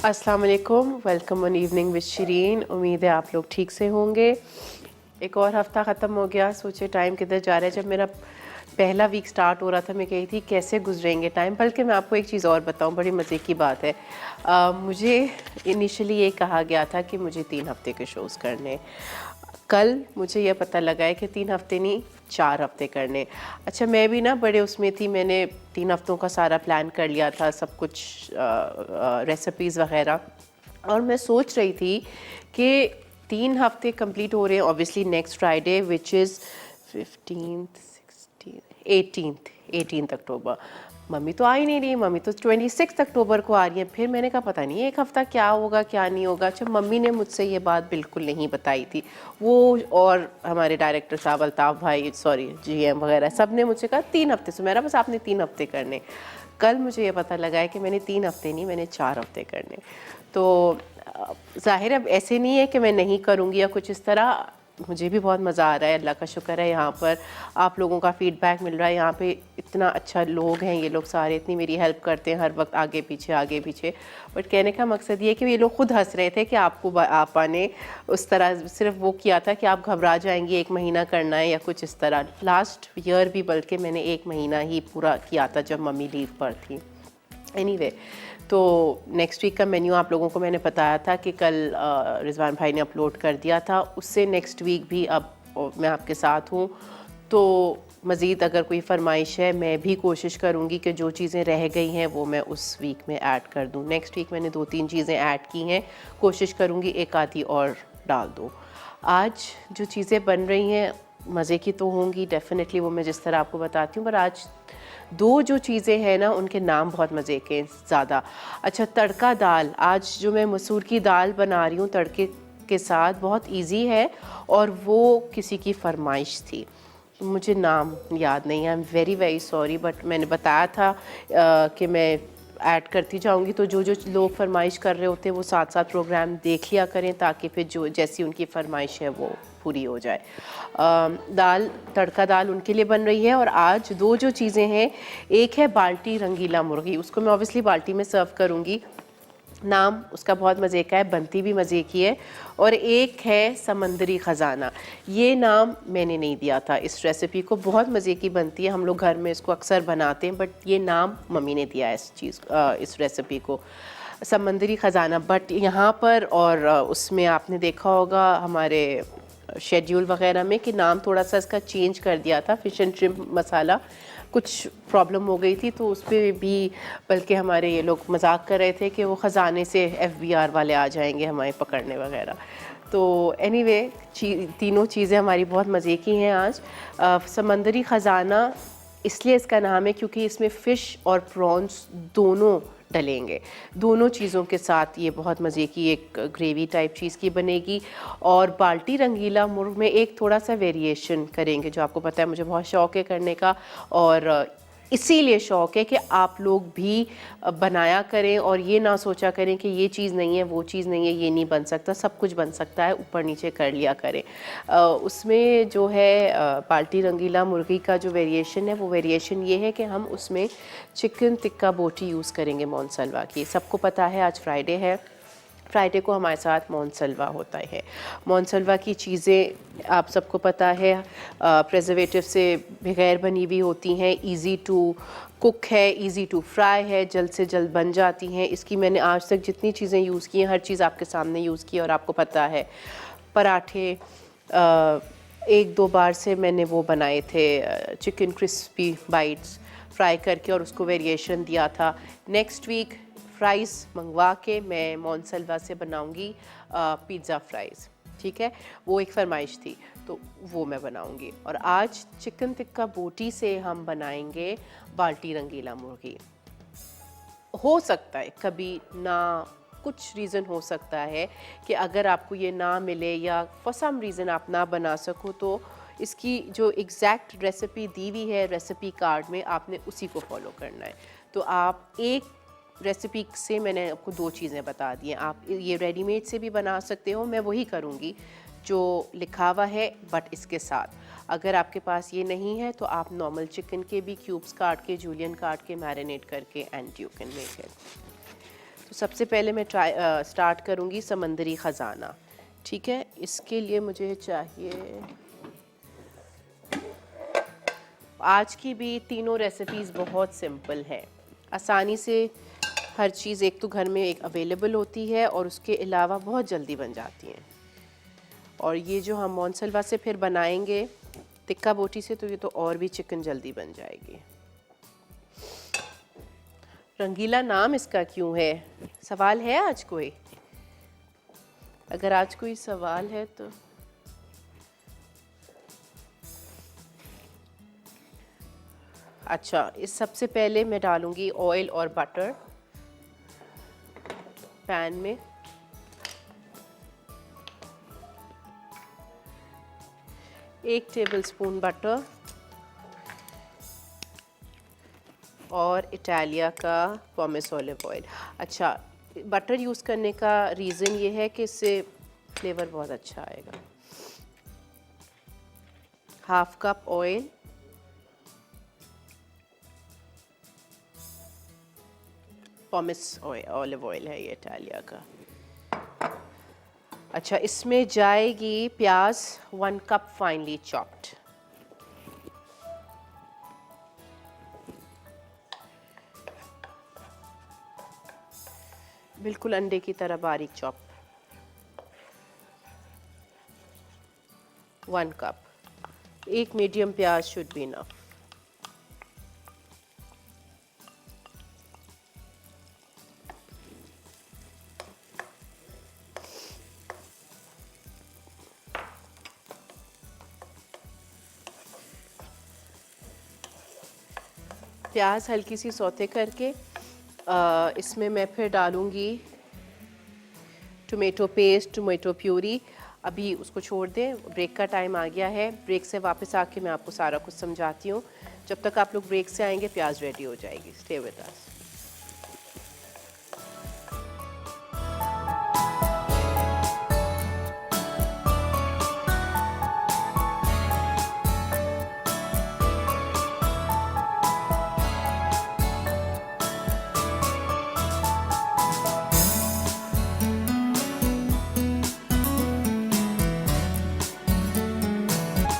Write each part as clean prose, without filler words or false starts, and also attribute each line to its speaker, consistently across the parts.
Speaker 1: अस्सलाम वालेकुम, welcome on evening with Shirin. उम्मीद है आप लोग ठीक से होंगे। एक और हफ़्ता ख़त्म हो गया, सोचे टाइम किधर जा रहा है। जब मेरा पहला वीक स्टार्ट हो रहा था मैं कही थी कैसे गुजरेंगे टाइम। बल्कि मैं आपको एक चीज़ और बताऊं, बड़ी मज़े की बात है। मुझे इनिशियली ये कहा गया था कि मुझे 3 हफ़्ते के शोज़ करने। कल मुझे यह पता लगा है कि 3 हफ़्ते नहीं 4 हफ़्ते करने। अच्छा, मैं भी ना बड़े उसमें थी, मैंने 3 हफ़्तों का सारा प्लान कर लिया था, सब कुछ रेसिपीज़ वग़ैरह। और मैं सोच रही थी कि 3 हफ़्ते कंप्लीट हो रहे हैं obviously next Friday which is 15th 16th 18th October. Mummy तो आ ही नहीं रही, मम्मी तो 26 अक्टूबर को आ रही है। फिर मैंने कहा पता नहीं एक हफ़्ता क्या होगा क्या नहीं होगा। अच्छा, मम्मी ने मुझसे ये बात बिल्कुल नहीं बताई थी। वो और हमारे डायरेक्टर साहब अल्ताफ़ भाई, सॉरी जीएम वगैरह, सब ने मुझे कहा 3 हफ़्ते से। मेरा बस आपने 3 हफ़्ते करने। कल मुझे ये पता लगा है कि मैंने 3 हफ़्ते नहीं, मैंने 4 हफ़्ते करने। तो ज़ाहिर है अब ऐसे नहीं है कि मैं नहीं करूँगी या कुछ इस तरह। मुझे भी बहुत मज़ा आ रहा है, अल्लाह का शुक्र है। यहाँ पर आप लोगों का फ़ीडबैक मिल रहा है, यहाँ पे इतना अच्छा लोग हैं, ये लोग सारे इतनी मेरी हेल्प करते हैं हर वक्त, आगे पीछे। बट कहने का मकसद ये कि ये लोग खुद हंस रहे थे कि आपा ने उस तरह सिर्फ वो किया था कि आप घबरा जाएंगी, 1 महीना करना है या कुछ इस तरह। लास्ट ईयर भी बल्कि मैंने 1 महीना ही पूरा किया था जब मम्मी लीव पर थी। एनीवे, तो नेक्स्ट वीक का मेन्यू आप लोगों को मैंने बताया था कि कल रिजवान भाई ने अपलोड कर दिया था। उससे नेक्स्ट वीक भी अब मैं आपके साथ हूँ। तो मज़ीद अगर कोई फरमाइश है, मैं भी कोशिश करूँगी कि जो चीज़ें रह गई हैं वो मैं उस वीक में ऐड कर दूँ। नेक्स्ट वीक मैंने 2-3 चीज़ें ऐड की हैं, कोशिश करूँगी एक आधी और डाल दूँ। आज जो चीज़ें बन रही हैं मज़े की तो होंगी डेफ़िनेटली, वो मैं जिस तरह आपको बताती हूँ। पर आज 2 जो चीज़ें हैं ना, उनके नाम बहुत मज़े के हैं ज़्यादा। अच्छा, तड़का दाल, आज जो मैं मसूर की दाल बना रही हूँ तड़के के साथ, बहुत ईज़ी है और वो किसी की फरमाइश थी। मुझे नाम याद नहीं है, I am very sorry, but मैंने बताया था कि मैं ऐड करती जाऊंगी। तो जो लोग फरमाइश कर रहे होते हैं वो साथ साथ प्रोग्राम देख लिया करें ताकि फिर जो जैसी उनकी फरमाइश है वो पूरी हो जाए। दाल, तड़का दाल उनके लिए बन रही है। और आज 2 जो चीज़ें हैं, एक है बाल्टी रंगीला मुर्गी, उसको मैं ऑब्वियसली बाल्टी में सर्व करूँगी। नाम उसका बहुत मज़े का है, बनती भी मज़े की है। और एक है समंदरी ख़जाना, ये नाम मैंने नहीं दिया था इस रेसिपी को। बहुत मज़े की बनती है, हम लोग घर में इसको अक्सर बनाते हैं, बट ये नाम मम्मी ने दिया है इस रेसिपी को, समंदरी ख़जाना। बट यहाँ पर और उसमें आपने देखा होगा हमारे शेड्यूल वगैरह में कि नाम थोड़ा सा इसका चेंज कर दिया था, फ़िश एंड श्रिम्प मसाला। कुछ प्रॉब्लम हो गई थी तो उस पर भी बल्कि हमारे ये लोग मजाक कर रहे थे कि वो ख़जाने से एफबीआर वाले आ जाएंगे हमें पकड़ने वगैरह। तो एनीवे, तीनों चीज़ें हमारी बहुत मज़े की हैं आज। समंदरी ख़जाना इसलिए इसका नाम है क्योंकि इसमें फ़िश और प्रॉन्स दोनों डलेंगे। दोनों चीज़ों के साथ ये बहुत मज़े की एक ग्रेवी टाइप चीज़ की बनेगी। और बाल्टी रंगीला मुर्ग में एक थोड़ा सा वेरिएशन करेंगे, जो आपको पता है मुझे बहुत शौक़ है करने का। और इसीलिए शौक़ है कि आप लोग भी बनाया करें और ये ना सोचा करें कि ये चीज़ नहीं है, वो चीज़ नहीं है, ये नहीं बन सकता। सब कुछ बन सकता है, ऊपर नीचे कर लिया करें। उसमें जो है बाल्टी रंगीला मुर्गी का जो वेरिएशन है, वो वेरिएशन ये है कि हम उसमें चिकन टिक्का बोटी यूज़ करेंगे मोनसलवा की। सबको पता है आज फ्राइडे है, फ्राइडे को हमारे साथ मोनसलवा होता है। मोनसलवा की चीज़ें आप सबको पता है प्रिजर्वेटिव से बगैर बनी हुई होती हैं, इजी टू कुक है, इजी टू फ्राई है, जल्द से जल्द बन जाती हैं। इसकी मैंने आज तक जितनी चीज़ें यूज़ की हैं हर चीज़ आपके सामने यूज़ की है और आपको पता है। पराठे 1-2 बार से मैंने वो बनाए थे चिकन क्रिस्पी बाइट्स फ्राई करके और उसको वेरिएशन दिया था। नेक्स्ट वीक फ्राइज़ मंगवा के मैं मोनसलवा से बनाऊंगी पिज़्ज़ा फ्राइज़, ठीक है। वो एक फरमाइश थी तो वो मैं बनाऊंगी। और आज चिकन टिक्का बोटी से हम बनाएंगे बाल्टी रंगीला मुर्गी। हो सकता है कभी ना, कुछ रीज़न हो सकता है कि अगर आपको ये ना मिले या फॉर सम रीज़न आप ना बना सको, तो इसकी जो एग्जैक्ट रेसिपी दी हुई है रेसिपी कार्ड में, आपने उसी को फॉलो करना है। तो आप एक रेसिपी से मैंने आपको 2 चीज़ें बता दी हैं। आप ये रेडीमेड से भी बना सकते हो, मैं वही करूँगी जो लिखा हुआ है बट इसके साथ। अगर आपके पास ये नहीं है तो आप नॉर्मल चिकन के भी क्यूब्स काट के, जूलियन काट के मैरिनेट करके and you can make it. तो सबसे पहले मैं स्टार्ट करूँगी समंदरी ख़जाना। ठीक है, इसके लिए मुझे चाहिए, आज की भी तीनों रेसिपीज़ बहुत सिंपल है, आसानी से हर चीज़ एक तो घर में एक अवेलेबल होती है और उसके अलावा बहुत जल्दी बन जाती हैं। और ये जो हम मोनसलवा से फिर बनाएंगे टिक्का बोटी से, तो ये तो और भी चिकन जल्दी बन जाएगी। रंगीला नाम इसका क्यों है? सवाल है आज कोई? अगर आज कोई सवाल है तो अच्छा, इस सबसे पहले मैं डालूंगी ऑयल और बटर पैन में। एक टेबलस्पून बटर और इटालिया का पॉमेस ऑलिव ऑयल। अच्छा, बटर यूज़ करने का रीज़न ये है कि इससे फ्लेवर बहुत अच्छा आएगा। Half cup oil, pomace olive oil है ये इटालिया का। अच्छा, इसमें जाएगी प्याज 1 कप फाइनली चॉप्ड, बिल्कुल अंडे की तरह बारीक चॉप, 1 कप। एक मीडियम प्याज शुड बी इनफ। प्याज हल्की सी सौते करके इसमें मैं फिर डालूँगी टोमेटो पेस्ट, टोमेटो प्यूरी। अभी उसको छोड़ दें, ब्रेक का टाइम आ गया है। ब्रेक से वापस आके मैं आपको सारा कुछ समझाती हूँ। जब तक आप लोग ब्रेक से आएंगे प्याज रेडी हो जाएगी। Stay with us.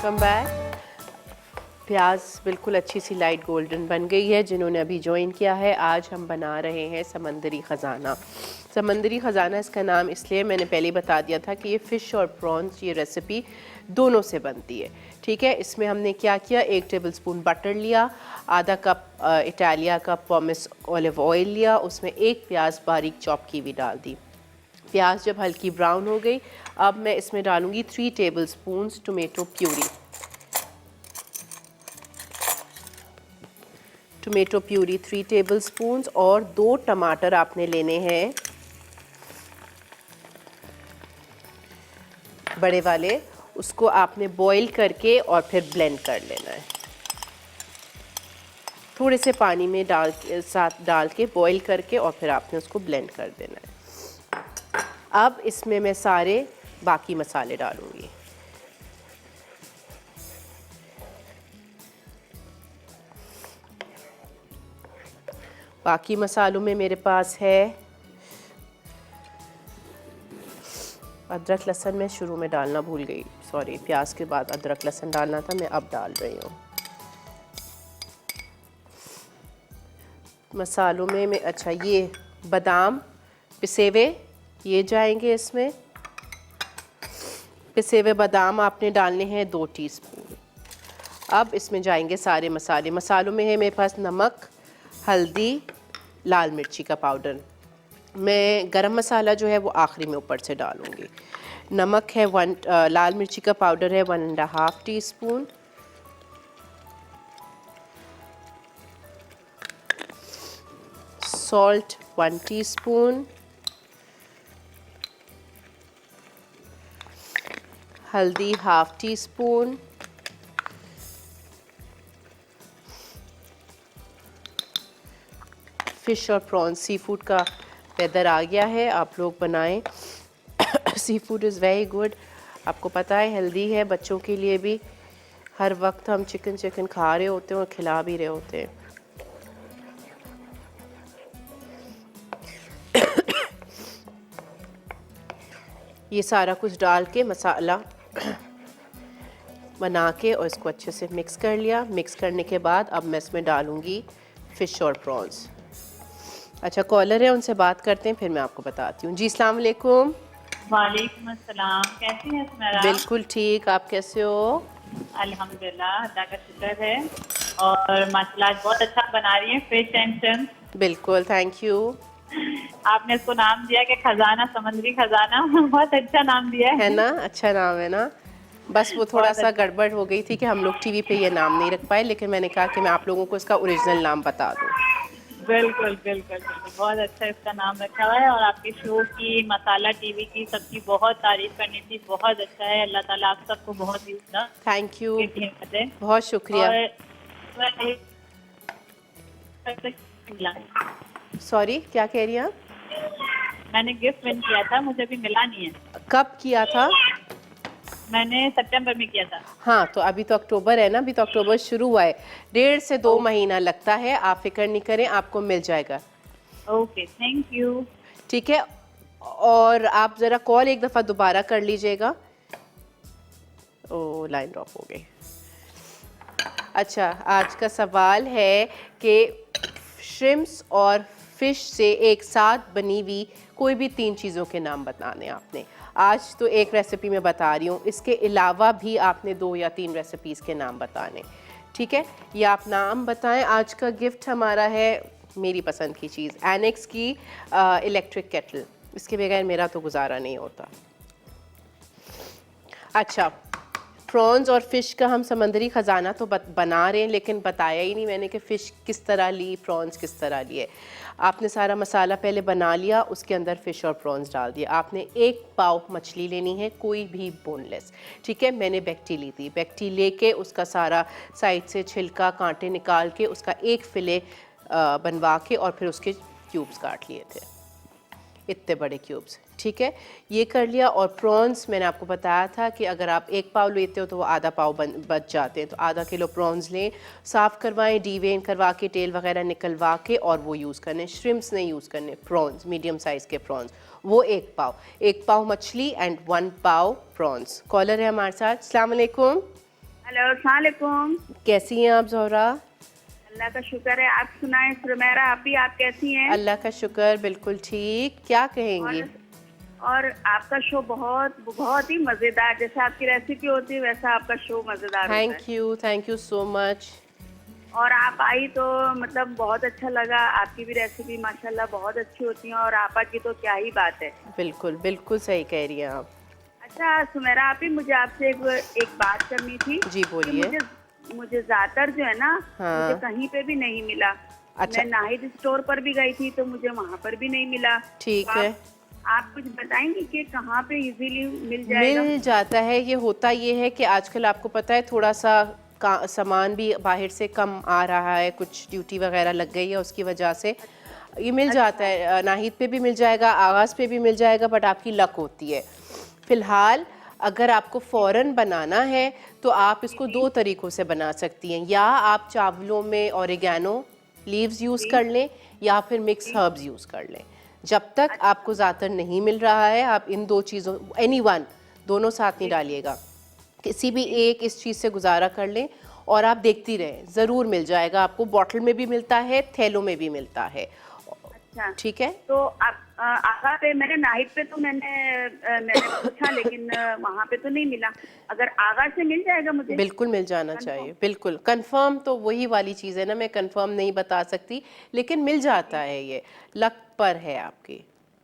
Speaker 1: Come back. प्याज बिल्कुल अच्छी सी लाइट गोल्डन बन गई है। जिन्होंने अभी ज्वाइन किया है, आज हम बना रहे हैं समंदरी ख़जाना। समंदरी ख़जाना इसका नाम इसलिए, मैंने पहले ही बता दिया था कि ये फ़िश और प्रॉन्स, ये रेसिपी दोनों से बनती है। ठीक है, इसमें हमने क्या किया, 1 टेबलस्पून बटर लिया, आधा कप इटालिया का पॉमेस ऑलिव ऑयल लिया, उसमें 1 प्याज बारीक चॉप की भी डाल दी। प्याज जब हल्की ब्राउन हो गई, अब मैं इसमें डालूंगी 3 tablespoons tomato puree. Tomato puree 3 tablespoons, और 2 टमाटर आपने लेने हैं बड़े वाले। उसको आपने बॉईल करके और फिर ब्लेंड कर लेना है। थोड़े से पानी में साथ डाल के बॉईल करके और फिर आपने उसको ब्लेंड कर देना है। अब इसमें मैं सारे बाकी मसाले डालूंगी। बाकी मसालों में मेरे पास है अदरक लहसुन। मैं शुरू में डालना भूल गई, सॉरी। प्याज के बाद अदरक लहसुन डालना था, मैं अब डाल रही हूँ। मसालों में मैं, अच्छा, ये बादाम पिसे हुए ये जाएंगे इसमें। पिसे हुए बादाम आपने डालने हैं 2 टीस्पून। अब इसमें जाएंगे सारे मसाले। मसालों में है मेरे पास नमक, हल्दी, लाल मिर्ची का पाउडर। मैं गरम मसाला जो है वो आखिरी में ऊपर से डालूंगी। नमक है लाल मिर्ची का पाउडर है 1.5 टीस्पून। Salt 1 teaspoon. हल्दी 1/2 टीस्पून। फ़िश और प्रॉन्स, सी फूड का वेदर आ गया है, आप लोग बनाएं। Sea food is very good. आपको पता है हेल्दी है, बच्चों के लिए भी। हर वक्त हम चिकन चिकन खा रहे होते हैं और खिला भी रहे होते हैं। ये सारा कुछ डाल के मसाला बना के और इसको अच्छे से मिक्स कर लिया। मिक्स करने के बाद अब मैं इसमें डालूँगी फ़िश और प्रॉन्स। अच्छा, कॉलर है, उनसे बात करते हैं, फिर मैं आपको बताती हूँ। जी, अस्सलाम वालेकुम।
Speaker 2: वालेकुम अस्सलाम, कैसी हैं सुमेरा?
Speaker 1: बिल्कुल ठीक, आप कैसे हो?
Speaker 2: अल्हम्दुलिल्लाह, अल्लाह का शुक्र है। और माशाल्लाह आज बहुत अच्छा बना रही हैं फिश एंड चिप्स।
Speaker 1: बिल्कुल, थैंक यू।
Speaker 2: आपने इसको नाम दिया कि खजाना, समुद्री खजाना। बहुत अच्छा नाम दिया
Speaker 1: है
Speaker 2: है।
Speaker 1: ना, अच्छा नाम है ना। बस वो थोड़ा
Speaker 2: बहुत
Speaker 1: सा
Speaker 2: अच्छा।
Speaker 1: गड़बड़ हो गई थी कि हम लोग टीवी पे ये नाम नहीं रख पाए, लेकिन मैंने कहा कि मैं आप लोगों को इसका ओरिजिनल नाम बता दूँ।
Speaker 2: बिल्कुल बिल्कुल बिल्कुल, बहुत अच्छा इसका नाम रखा हुआ है। और आपके शो की, मसाला टीवी की, सबकी बहुत तारीफ करनी थी। बहुत अच्छा है। अल्लाह ताला आप सबको बहुत ही
Speaker 1: थैंक यू,
Speaker 2: गिफ्ट दे।
Speaker 1: बहुत शुक्रिया।
Speaker 2: और
Speaker 1: सॉरी, क्या कह रही हैं आप?
Speaker 2: मैंने गिफ्ट विन किया था, मुझे अभी मिला नहीं है।
Speaker 1: कब किया था?
Speaker 2: मैंने सितंबर में किया था।
Speaker 1: हाँ, तो अभी तो अक्टूबर है ना, अभी तो अक्टूबर शुरू हुआ है, 1.5 से 2
Speaker 2: ओ-
Speaker 1: महीना लगता है। आप फिक्र नहीं करें, आपको मिल जाएगा।
Speaker 2: Okay, thank you.
Speaker 1: ठीक है, और आप ज़रा कॉल एक दफ़ा दोबारा कर लीजिएगा। ओ, लाइन ड्रॉप हो गई। अच्छा, आज का सवाल है कि श्रिम्प्स और फिश से एक साथ बनी हुई कोई भी 3 चीज़ों के नाम बताने आपने। आज तो एक रेसिपी मैं बता रही हूँ, इसके अलावा भी आपने 2 या 3 रेसिपीज़ के नाम बताने। ठीक है, ये आप नाम बताएं। आज का गिफ्ट हमारा है मेरी पसंद की चीज़, एनेक्स की इलेक्ट्रिक केटल। इसके बगैर मेरा तो गुजारा नहीं होता। अच्छा, प्रॉन्स और फ़िश का हम समंदरी ख़जाना तो बना रहे हैं, लेकिन बताया ही नहीं मैंने कि फ़िश किस तरह ली, प्रॉन्स किस तरह लिए। आपने सारा मसाला पहले बना लिया, उसके अंदर फ़िश और प्रॉन्स डाल दिया। आपने 1 पाव मछली लेनी है, कोई भी बोनलेस। ठीक है, मैंने बेक्टी ली थी। बेक्टी लेके उसका सारा साइड से छिलका कांटे निकाल के उसका एक फ़िले बनवा के और फिर उसके क्यूब्स काट लिए थे, इतने बड़े क्यूब्स। ठीक है, ये कर लिया। और प्रॉन्स मैंने आपको बताया था कि अगर आप 1 पाव लेते हो तो वो आधा पाव बच जाते हैं, तो आधा किलो प्रॉन्स लें, साफ़ करवाएं, डीवेन करवा के, टेल वगैरह निकलवा के, और वो यूज़ करने। श्रिम्प्स नहीं यूज़ करने, प्रॉन्स, मीडियम साइज़ के प्रॉन्स, वो 1 पाव मछली एंड 1 पाव प्रॉन्स। कॉलर है हमारे साथ। अस्सलाम वालेकुम।
Speaker 2: हेलो, अस्सलाम वालेकुम।
Speaker 1: कैसी हैं आप ज़ोहरा?
Speaker 2: अल्लाह का शुक्र है, आप सुनाएं सुमेरा, आप कैसी हैं?
Speaker 1: अल्लाह का शुक्र, बिल्कुल ठीक। क्या कहेंगी?
Speaker 2: और आपका शो बहुत बहुत ही मजेदार, जैसे आपकी रेसिपी होती है वैसा आपका शो मजेदार होता है।
Speaker 1: Thank you so much.
Speaker 2: और आप आई तो मतलब बहुत अच्छा लगा। आपकी भी रेसिपी माशाल्लाह बहुत अच्छी होती है, और आपा की तो क्या ही बात है।
Speaker 1: बिल्कुल बिल्कुल सही कह रही हैं आप।
Speaker 2: अच्छा सुमेरा आप ही, मुझे आपसे एक बात करनी थी
Speaker 1: जी
Speaker 2: कि
Speaker 1: बोलिए।
Speaker 2: मुझे ज़्यादातर जो है ना,
Speaker 1: हाँ।
Speaker 2: मुझे कहीं पे भी नहीं मिला।
Speaker 1: अच्छा।
Speaker 2: मैं नाहिद स्टोर पर भी गई थी तो मुझे वहाँ पर भी नहीं मिला।
Speaker 1: ठीक
Speaker 2: तो
Speaker 1: है,
Speaker 2: आप कुछ बताएंगे कि कहाँ पे इजीली मिल जाएगा?
Speaker 1: मिल जाता है। ये होता ये है कि आजकल आपको पता है थोड़ा सा सामान भी बाहर से कम आ रहा है, कुछ ड्यूटी वगैरह लग गई है, उसकी वजह से ये मिल जाता है। नाहिद पे भी मिल जाएगा, आगाज़ पे भी मिल जाएगा, बट आपकी लक होती है। फ़िलहाल अगर आपको फ़ौरन बनाना है तो आप इसको 2 तरीक़ों से बना सकती हैं। या आप चावलों में ऑरिगेनो लीव्स यूज़
Speaker 2: जी
Speaker 1: कर लें, या फिर मिक्स
Speaker 2: जी।
Speaker 1: हर्ब्स यूज़ कर लें। जब तक
Speaker 2: अच्छा
Speaker 1: आपको ज़्यादातर नहीं मिल रहा है, आप इन 2 चीज़ों, एनी वन, दोनों साथ नहीं
Speaker 2: जी
Speaker 1: डालिएगा, किसी भी
Speaker 2: जी।
Speaker 1: एक इस चीज़ से गुजारा कर लें, और आप देखती रहें, ज़रूर मिल जाएगा आपको। बॉटल में भी मिलता है, थैलों में भी मिलता है।
Speaker 2: अच्छा,
Speaker 1: ठीक है,
Speaker 2: तो आप आगा पे, मैंने नाहिद पे तो मैंने पूछा, लेकिन वहाँ पे तो नहीं मिला। अगर आगा से मिल जाएगा मुझे
Speaker 1: बिल्कुल मिल जाना
Speaker 2: कंफर्म?
Speaker 1: चाहिए। बिल्कुल कंफर्म तो वही वाली चीज़ है ना, मैं कंफर्म नहीं बता सकती, लेकिन मिल जाता
Speaker 2: जी।
Speaker 1: है, ये लक पर है आपकी।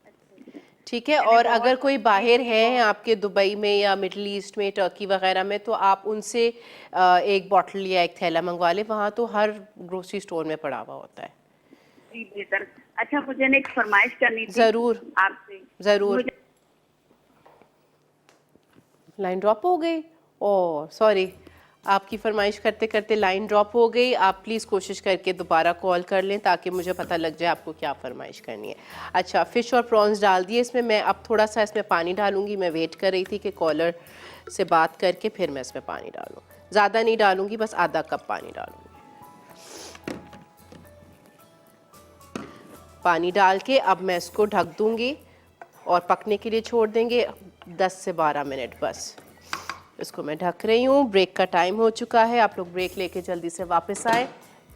Speaker 2: अच्छा अच्छा।
Speaker 1: ठीक है,
Speaker 2: चलिए
Speaker 1: और
Speaker 2: बहुत
Speaker 1: अगर कोई
Speaker 2: जी
Speaker 1: बाहर
Speaker 2: जी
Speaker 1: हैं
Speaker 2: बहुत।
Speaker 1: आपके, दुबई में या मिडल ईस्ट में, टर्की वगैरह में, तो आप उनसे एक बॉटल या एक थैला मंगवा लें, वहाँ तो हर ग्रोसरी स्टोर में पड़ा हुआ होता है।
Speaker 2: जी बेहतर। अच्छा, मुझे ना एक फरमाइश करनी थी
Speaker 1: ज़रूर
Speaker 2: आपसे।
Speaker 1: ज़रूर।
Speaker 2: मुझे
Speaker 1: लाइन ड्रॉप हो गई, ओह सॉरी, आपकी फरमाइश करते करते लाइन ड्रॉप हो गई। आप प्लीज़ कोशिश करके दोबारा कॉल कर लें ताकि मुझे पता लग जाए आपको क्या फरमाइश करनी है। अच्छा, फ़िश और प्रॉन्स डाल दिए इसमें। मैं अब थोड़ा सा इसमें पानी डालूंगी। मैं वेट कर रही थी कि कॉलर से बात करके फिर मैं इसमें पानी डालूँ। ज़्यादा नहीं डालूंगी, बस आधा कप पानी डालूंगी। पानी डाल के अब मैं इसको ढक दूंगी और पकने के लिए छोड़ देंगे। 10 से 12 मिनट बस। इसको मैं ढक रही हूँ। ब्रेक का टाइम हो चुका है, आप लोग ब्रेक लेके जल्दी से वापस आए,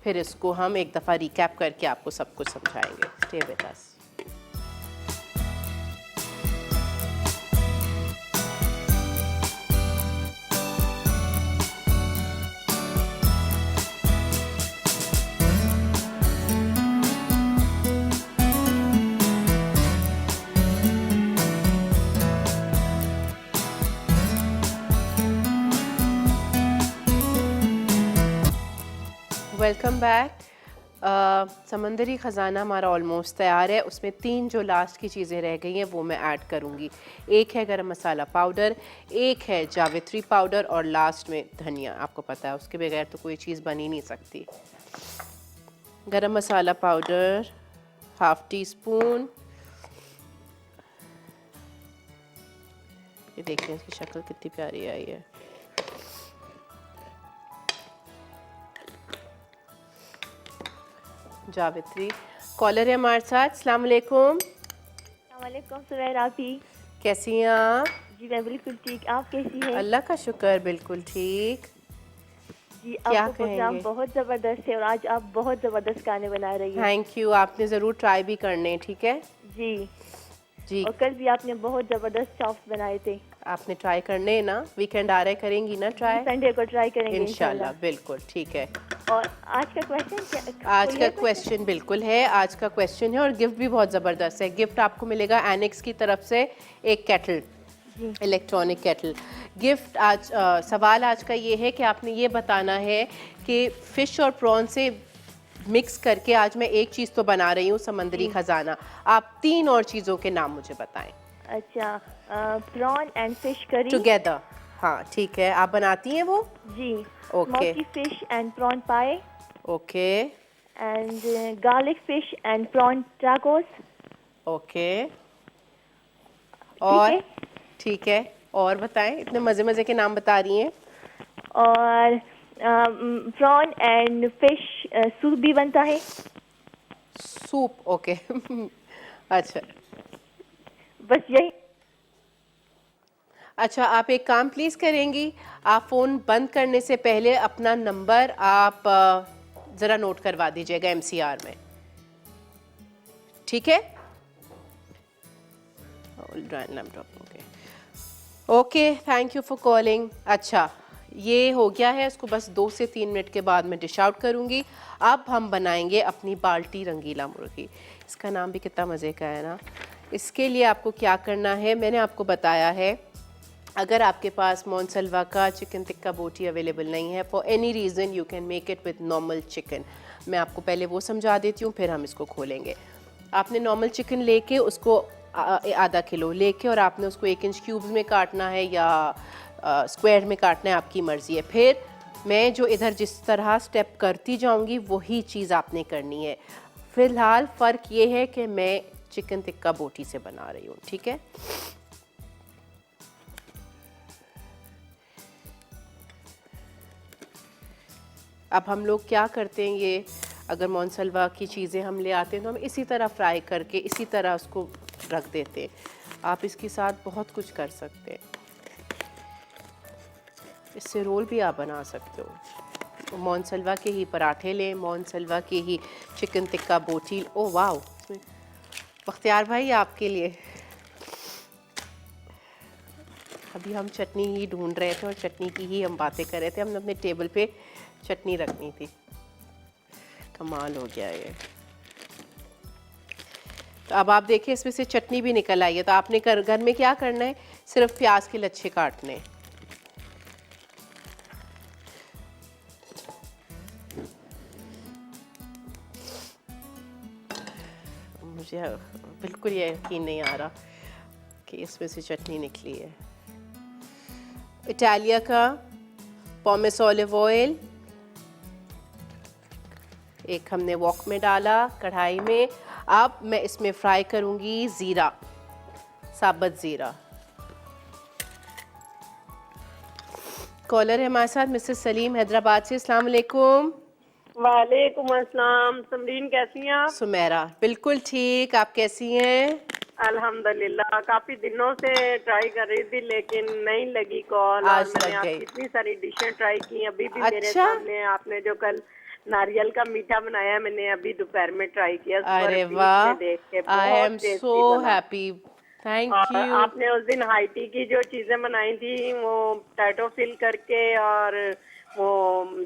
Speaker 1: फिर इसको हम एक दफ़ा रिकैप करके आपको सब कुछ समझाएंगे। Stay with us. Welcome back. समंदरी ख़जाना हमारा ऑलमोस्ट तैयार है। उसमें 3 जो लास्ट की चीज़ें रह गई हैं वो मैं ऐड करूँगी। एक है गरम मसाला पाउडर, एक है जावित्री पाउडर और लास्ट में धनिया। आपको पता है उसके बगैर तो कोई चीज़ बन ही नहीं सकती। गरम मसाला पाउडर ½ टीस्पून। ये देखिए इसकी शक्ल कितनी प्यारी आई है। जावित्री कॉलर है हमारे साथ। अस्सलाम वालेकुम।
Speaker 3: वालेकुम सवेर आपी।
Speaker 1: कैसी हैं आप?
Speaker 3: जी मैं बिल्कुल ठीक, आप कैसी हैं?
Speaker 1: अल्लाह का शुक्र, बिल्कुल ठीक।
Speaker 3: जी
Speaker 1: क्या
Speaker 3: आपका प्रोग्राम
Speaker 1: कहेंगे?
Speaker 3: बहुत ज़बरदस्त है और आज आप बहुत ज़बरदस्त गाने बना रही हैं।
Speaker 1: Thank you. आपने ज़रूर ट्राई भी करने, ठीक है
Speaker 3: जी
Speaker 1: जी।
Speaker 3: और कल भी आपने बहुत ज़बरदस्त चॉप्स बनाए थे।
Speaker 1: आपने ट्राई करने है ना? वीकेंड आ रहे, करेंगी ना ट्राई?
Speaker 3: संडे को ट्राई करेंगे
Speaker 1: इंशाल्लाह, बिल्कुल ठीक है।
Speaker 3: और आज का क्वेश्चन क्या?
Speaker 1: आज का क्वेश्चन बिल्कुल है, आज का क्वेश्चन है और गिफ्ट भी बहुत ज़बरदस्त है। गिफ्ट आपको मिलेगा एनेक्स की तरफ से एक केटल, इलेक्ट्रॉनिक केटल। गिफ्ट आज सवाल आज का ये है कि आपने ये बताना है कि फ़िश और प्रॉन से मिक्स करके आज मैं एक चीज़ तो बना रही हूँ, समंदरी ख़जाना। आप 3 और चीज़ों के नाम मुझे बताएं।
Speaker 3: अच्छा, prawn and fish curry
Speaker 1: together. हाँ ठीक है, आप बनाती हैं वो?
Speaker 3: जी।
Speaker 1: Okay.
Speaker 3: Smoky fish and prawn pie
Speaker 1: okay
Speaker 3: and garlic fish and prawn tacos.
Speaker 1: Okay. और ठीक है, और बताएं। इतने मज़े मज़े के नाम बता रही हैं।
Speaker 3: और प्रॉन एंड फिश सूप भी बनता है।
Speaker 1: सूप, ओके अच्छा
Speaker 3: बस यही।
Speaker 1: अच्छा, आप एक काम प्लीज़ करेंगी, आप फ़ोन बंद करने से पहले अपना नंबर आप ज़रा नोट करवा दीजिएगा MCR में, ठीक है? Okay, thank you for calling. अच्छा, ये हो गया है, इसको बस 2 से 3 मिनट के बाद मैं डिश आउट करूँगी। अब हम बनाएंगे अपनी बाल्टी रंगीला मुर्गी। इसका नाम भी कितना मज़े का है ना। इसके लिए आपको क्या करना है मैंने आपको बताया है। अगर आपके पास मोनसलवा का चिकन टिक्का बोटी अवेलेबल नहीं है, for any reason you can make it with normal chicken. मैं आपको पहले वो समझा देती हूँ, फिर हम इसको खोलेंगे। आपने नॉर्मल चिकन लेके उसको ½ किलो लेके और आपने उसको 1 इंच क्यूब्स में काटना है या स्क्वायर में काटना है, आपकी मर्ज़ी है। फिर मैं जो इधर जिस तरह स्टेप करती जाऊँगी वही चीज़ आपने करनी है। फ़िलहाल फ़र्क ये है कि मैं चिकन टिक्का बोटी से बना रही हूँ, ठीक है? अब हम लोग क्या करते हैं, ये अगर मोनसलवा की चीज़ें हम ले आते हैं तो हम इसी तरह फ्राई करके इसी तरह उसको रख देते हैं। आप इसके साथ बहुत कुछ कर सकते हैं, इससे रोल भी आप बना सकते हो। मोनसलवा के ही पराठे लें, मोनसलवा के ही चिकन टिक्का बोटी। ओ वाह, बख्तियार भाई आपके लिए। अभी हम चटनी ही ढूंढ रहे थे और चटनी की ही हम बातें कर रहे थे। हमने अपने टेबल पे चटनी रखनी थी। कमाल हो गया ये। तो अब आप देखिए इसमें से चटनी भी निकल आई है। तो आपने घर में क्या करना है, सिर्फ प्याज के लच्छे काटने। मुझे बिल्कुल ये यकीन नहीं आ रहा कि इसमें से चटनी निकली है। इटालिया का पॉमेस ऑलिव ऑयल एक हमने वॉक में डाला कढ़ाई में। अब मैं इसमें फ्राई करूंगी ज़ीरा, साबुत ज़ीरा। कॉलर है हमारे साथ मिसेस सलीम हैदराबाद से। अस्सलाम वालेकुम।
Speaker 4: वालेकुम अस्सलाम। समरीन कैसी हैं आप?
Speaker 1: सुमेरा बिल्कुल ठीक, आप कैसी हैं?
Speaker 4: अल्हम्दुलिल्लाह, काफी दिनों से ट्राई कर रही थी लेकिन नहीं लगी कॉल।
Speaker 1: आज
Speaker 4: और मैंने
Speaker 1: लग गई।
Speaker 4: आपकी इतनी सारी डिशें ट्राई की, अभी भी मेरे
Speaker 1: अच्छा।
Speaker 4: सामने आपने जो कल नारियल का मीठा बनाया, मैंने अभी दोपहर में ट्राई किया, सुबह
Speaker 1: अरे
Speaker 4: रिपीट में
Speaker 1: वाह,
Speaker 4: देख के,
Speaker 1: आई
Speaker 4: बहुत
Speaker 1: एम सो
Speaker 4: टेस्टी बना।
Speaker 1: हैप्पी, थैंक
Speaker 4: और
Speaker 1: यू।
Speaker 4: आपने उस दिन हाईटी की जो चीजें बनाई थी, वो टैटो फिल करके, और वो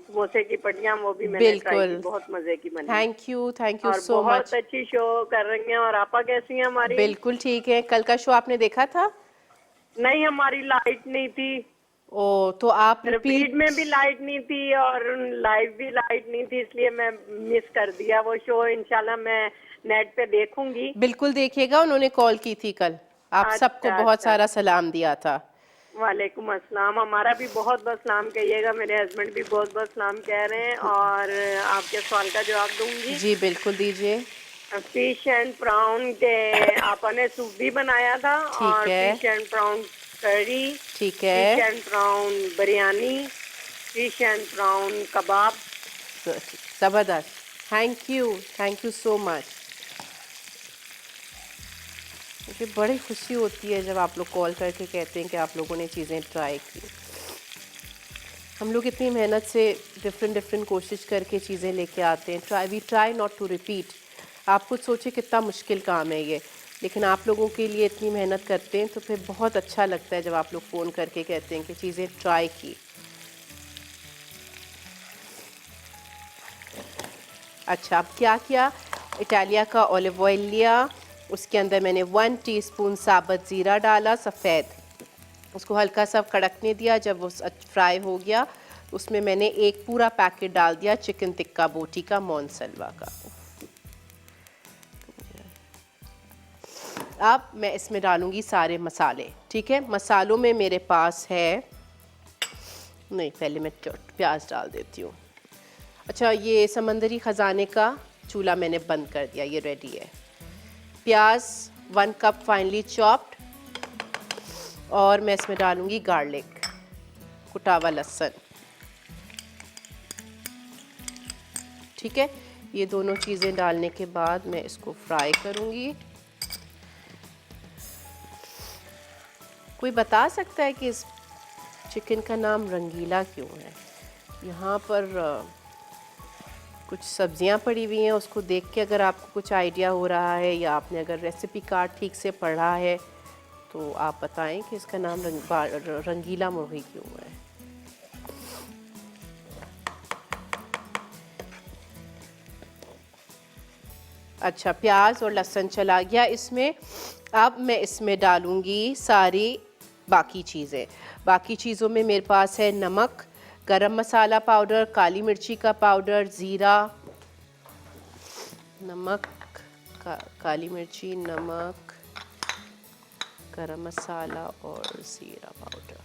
Speaker 4: समोसे की पट्टियां, वो भी मैंने ट्राई की,
Speaker 1: बिल्कुल,
Speaker 4: बहुत मजे की बनी।
Speaker 1: थैंक यू
Speaker 4: और
Speaker 1: सो
Speaker 4: बहुत
Speaker 1: मच।
Speaker 4: अच्छी शो कर रही हैं। और आपा कैसी हैं हमारी?
Speaker 1: बिल्कुल ठीक है। कल का शो आपने देखा था?
Speaker 4: नहीं, हमारी लाइट नहीं थी,
Speaker 1: ओ, तो आप
Speaker 4: रिपीट
Speaker 1: रिपीट।
Speaker 4: में भी लाइट नहीं थी और लाइव भी लाइट नहीं थी, इसलिए मैं मिस कर दिया वो शो। इंशाल्लाह मैं नेट पे देखूंगी।
Speaker 1: बिल्कुल देखिएगा, उन्होंने कॉल की थी कल, आप सबको
Speaker 4: अच्छा
Speaker 1: बहुत
Speaker 4: अच्छा।
Speaker 1: सारा सलाम दिया था।
Speaker 4: वालेकुम अस्सलाम, हमारा भी बहुत बहुत सलाम कहिएगा, मेरे हस्बैंड भी बहुत बहुत सलाम कह रहे हैं। और आपके सवाल का जवाब दूंगी।
Speaker 1: जी बिल्कुल दीजिए।
Speaker 4: फिश एंड प्राउन के आपने सूप भी बनाया था,
Speaker 1: ठीक
Speaker 4: और
Speaker 1: है,
Speaker 4: फिश एंड प्राउन करी,
Speaker 1: ठीक
Speaker 4: फिश
Speaker 1: है।
Speaker 4: And prawn biryani, fish and prawn kebab.
Speaker 1: ज़बरदस्त, थैंक यू सो मच। मुझे बड़ी खुशी होती है जब आप लोग कॉल करके कहते हैं कि आप लोगों ने चीज़ें ट्राई की। हम लोग इतनी मेहनत से डिफरेंट कोशिश करके चीज़ें लेके आते हैं, we try not to repeat. आप खुद सोचिए कितना मुश्किल काम है ये, लेकिन आप लोगों के लिए इतनी मेहनत करते हैं तो फिर बहुत अच्छा लगता है जब आप लोग फ़ोन करके कहते हैं कि चीज़ें ट्राई की। अच्छा, अब क्या किया? इटालिया का ऑलिव ऑयल लिया, उसके अंदर मैंने 1 टीस्पून साबुत ज़ीरा डाला सफ़ेद, उसको हल्का सा कड़कने दिया। जब वो फ्राई हो गया, उसमें मैंने एक पूरा पैकेट डाल दिया चिकन टिक्का बोटी का, मोनसलवा का। अब मैं इसमें डालूंगी सारे मसाले, ठीक है? मसालों में मेरे पास है, नहीं पहले मैं प्याज डाल देती हूँ। अच्छा, ये समंदरी ख़जाने का चूल्हा मैंने बंद कर दिया, ये रेडी है। प्याज 1 कप फाइनली चॉप्ड, और मैं इसमें डालूंगी गार्लिक, कुटा हुआ लहसुन, ठीक है? ये दोनों चीज़ें डालने के बाद मैं इसको फ्राई करूंगी। कोई बता सकता है कि इस चिकन का नाम रंगीला क्यों है? यहाँ पर कुछ सब्जियां पड़ी हुई हैं, उसको देख के अगर आपको कुछ आइडिया हो रहा है या आपने अगर रेसिपी कार्ड ठीक से पढ़ा है तो आप बताएं कि इसका नाम रंगीला मुर्गी क्यों है। अच्छा, प्याज और लहसुन चला गया इसमें। अब मैं इसमें डालूंगी सारी बाकी चीज़ें। बाकी चीज़ों में मेरे पास है नमक, गरम मसाला पाउडर, काली मिर्ची का पाउडर, ज़ीरा, नमक, काली मिर्ची, नमक, गरम मसाला और ज़ीरा पाउडर।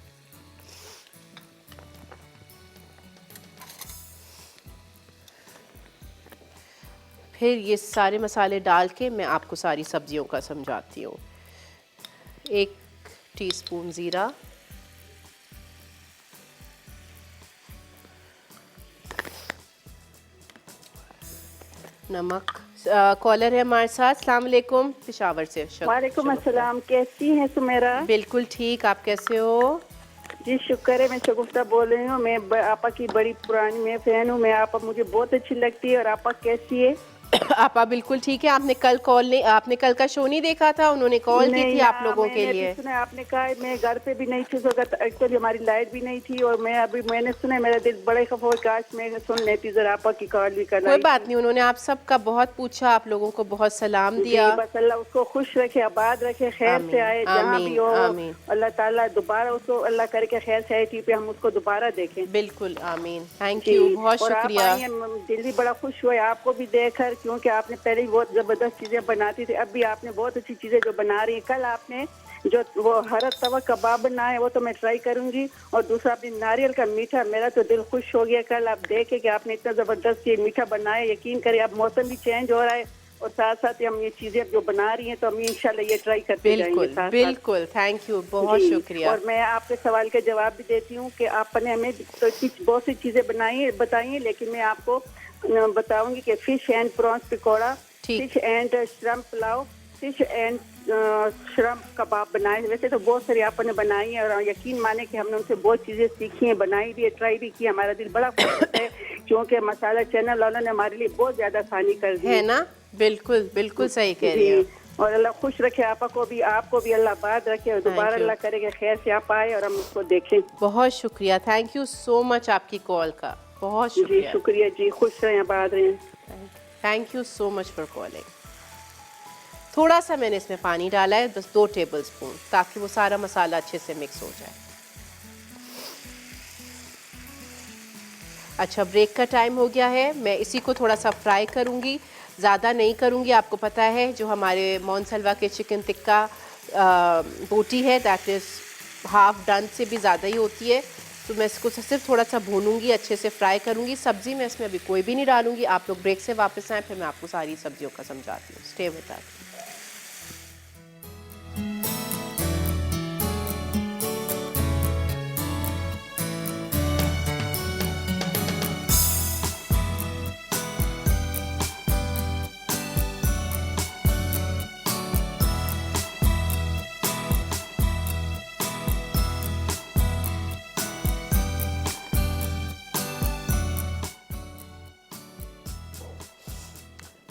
Speaker 1: फिर ये सारे मसाले डाल के मैं आपको सारी सब्जियों का समझाती हूँ। 1 टीस्पून ज़ीरा, नमक। कॉलर है हमारे साथ, अस्सलाम वालेकुम, पेशावर से।
Speaker 5: वालेकुम अस्सलाम, कैसी हैं सुमेरा?
Speaker 1: बिल्कुल ठीक, आप कैसे हो?
Speaker 5: जी शुक्र है, मैं शगुफ्ता बोल रही हूँ। मैं आपा की बड़ी पुरानी मैं फैन हूँ। मैं आपा मुझे बहुत अच्छी लगती है। और आपा कैसी है?
Speaker 1: आपा बिल्कुल ठीक है। आपने कल का शो नहीं देखा था? उन्होंने कॉल की थी आप लोगों के लिए।
Speaker 5: सुना, आपने कहा मैं घर पे भी नहीं थी उस वक्त, एक्चुअली हमारी लाइट भी नहीं थी। और मैंने सुना, मेरा दिल बड़े खफा हुआ, काश मैं सुन लेती जरा आपा की कॉल भी कर।
Speaker 1: कोई बात नहीं, उन्होंने आप सबका बहुत पूछा, आप लोगों को बहुत सलाम दिया।
Speaker 5: बस अल्लाह उसको खुश रखे, आबाद रखे, खैर से आए जहाँ भी हो। अल्लाह ताला दोबारा उसको अल्लाह करके खैर से आए थी पे हम उसको दोबारा देखें।
Speaker 1: बिल्कुल आमीन, थैंक यू, बहुत शुक्रिया।
Speaker 5: दिल भी बड़ा खुश हुआ आपको भी देखकर, क्योंकि आपने पहले बहुत जबरदस्त चीजें बनाती थी, अब भी आपने बहुत अच्छी चीजें जो बना रही हैं। कल आपने जो वो हरा तवा कबाब बनाए वो तो मैं ट्राई करूंगी। और दूसरा अपनी नारियल का मीठा, मेरा तो दिल खुश हो गया कल आप देखे कि आपने इतना जबरदस्त ये मीठा बनाया। यकीन करिए, अब मौसम भी चेंज हो रहा है और साथ साथ हम ये चीजें जो बना रही हैं तो हम इंशाल्लाह ये ट्राई करते जाएंगे।
Speaker 1: बिल्कुल, थैंक यू, बहुत शुक्रिया।
Speaker 5: और मैं आपके सवाल के जवाब भी देती हूँ कि आपने हमें तो बहुत सी चीजें बताई हैं, लेकिन मैं आपको बताऊंगी कि fish and prawns pakora, fish and shrimp pulao, fish and shrimp kebab बनाए। वैसे तो बहुत सारी आपने बनाई है और यकीन माने कि हमने उनसे बहुत चीज़ें सीखी हैं, बनाई भी है, ट्राई भी की। हमारा दिल बड़ा खुश होता है क्योंकि मसाला चैनल वालों ने हमारे लिए बहुत ज़्यादा आसानी कर दी
Speaker 1: है ना। बिल्कुल बिल्कुल सही कह रही हैं।
Speaker 5: और अल्लाह खुश रखे आपा को भी, आपको भी अल्लाह बात रखे और दोबारा
Speaker 1: you.
Speaker 5: अल्लाह करे कि खैर से आप आए और हम उसको देखें।
Speaker 1: बहुत शुक्रिया, थैंक यू सो मच आपकी कॉल का, बहुत
Speaker 5: जी
Speaker 1: शुक्रिया।
Speaker 5: शुक्रिया जी, खुश रहें, आबाद रहें।
Speaker 1: Thank you so much for calling. थोड़ा सा मैंने इसमें पानी डाला है, बस 2 टेबलस्पून, ताकि वो सारा मसाला अच्छे से मिक्स हो जाए। अच्छा, ब्रेक का टाइम हो गया है। मैं इसी को थोड़ा सा फ्राई करूँगी, ज़्यादा नहीं करूँगी। आपको पता है जो हमारे मोनसलवा के चिकन टिक्का बोटी है, दैट इज़ हाफ डन से भी ज़्यादा ही होती है। तो मैं इसको सिर्फ थोड़ा सा भूनूंगी, अच्छे से फ्राई करूँगी। सब्ज़ी मैं इसमें अभी कोई भी नहीं डालूँगी। आप लोग ब्रेक से वापस आएँ, फिर मैं आपको सारी सब्जियों का समझाती हूँ। Stay with us.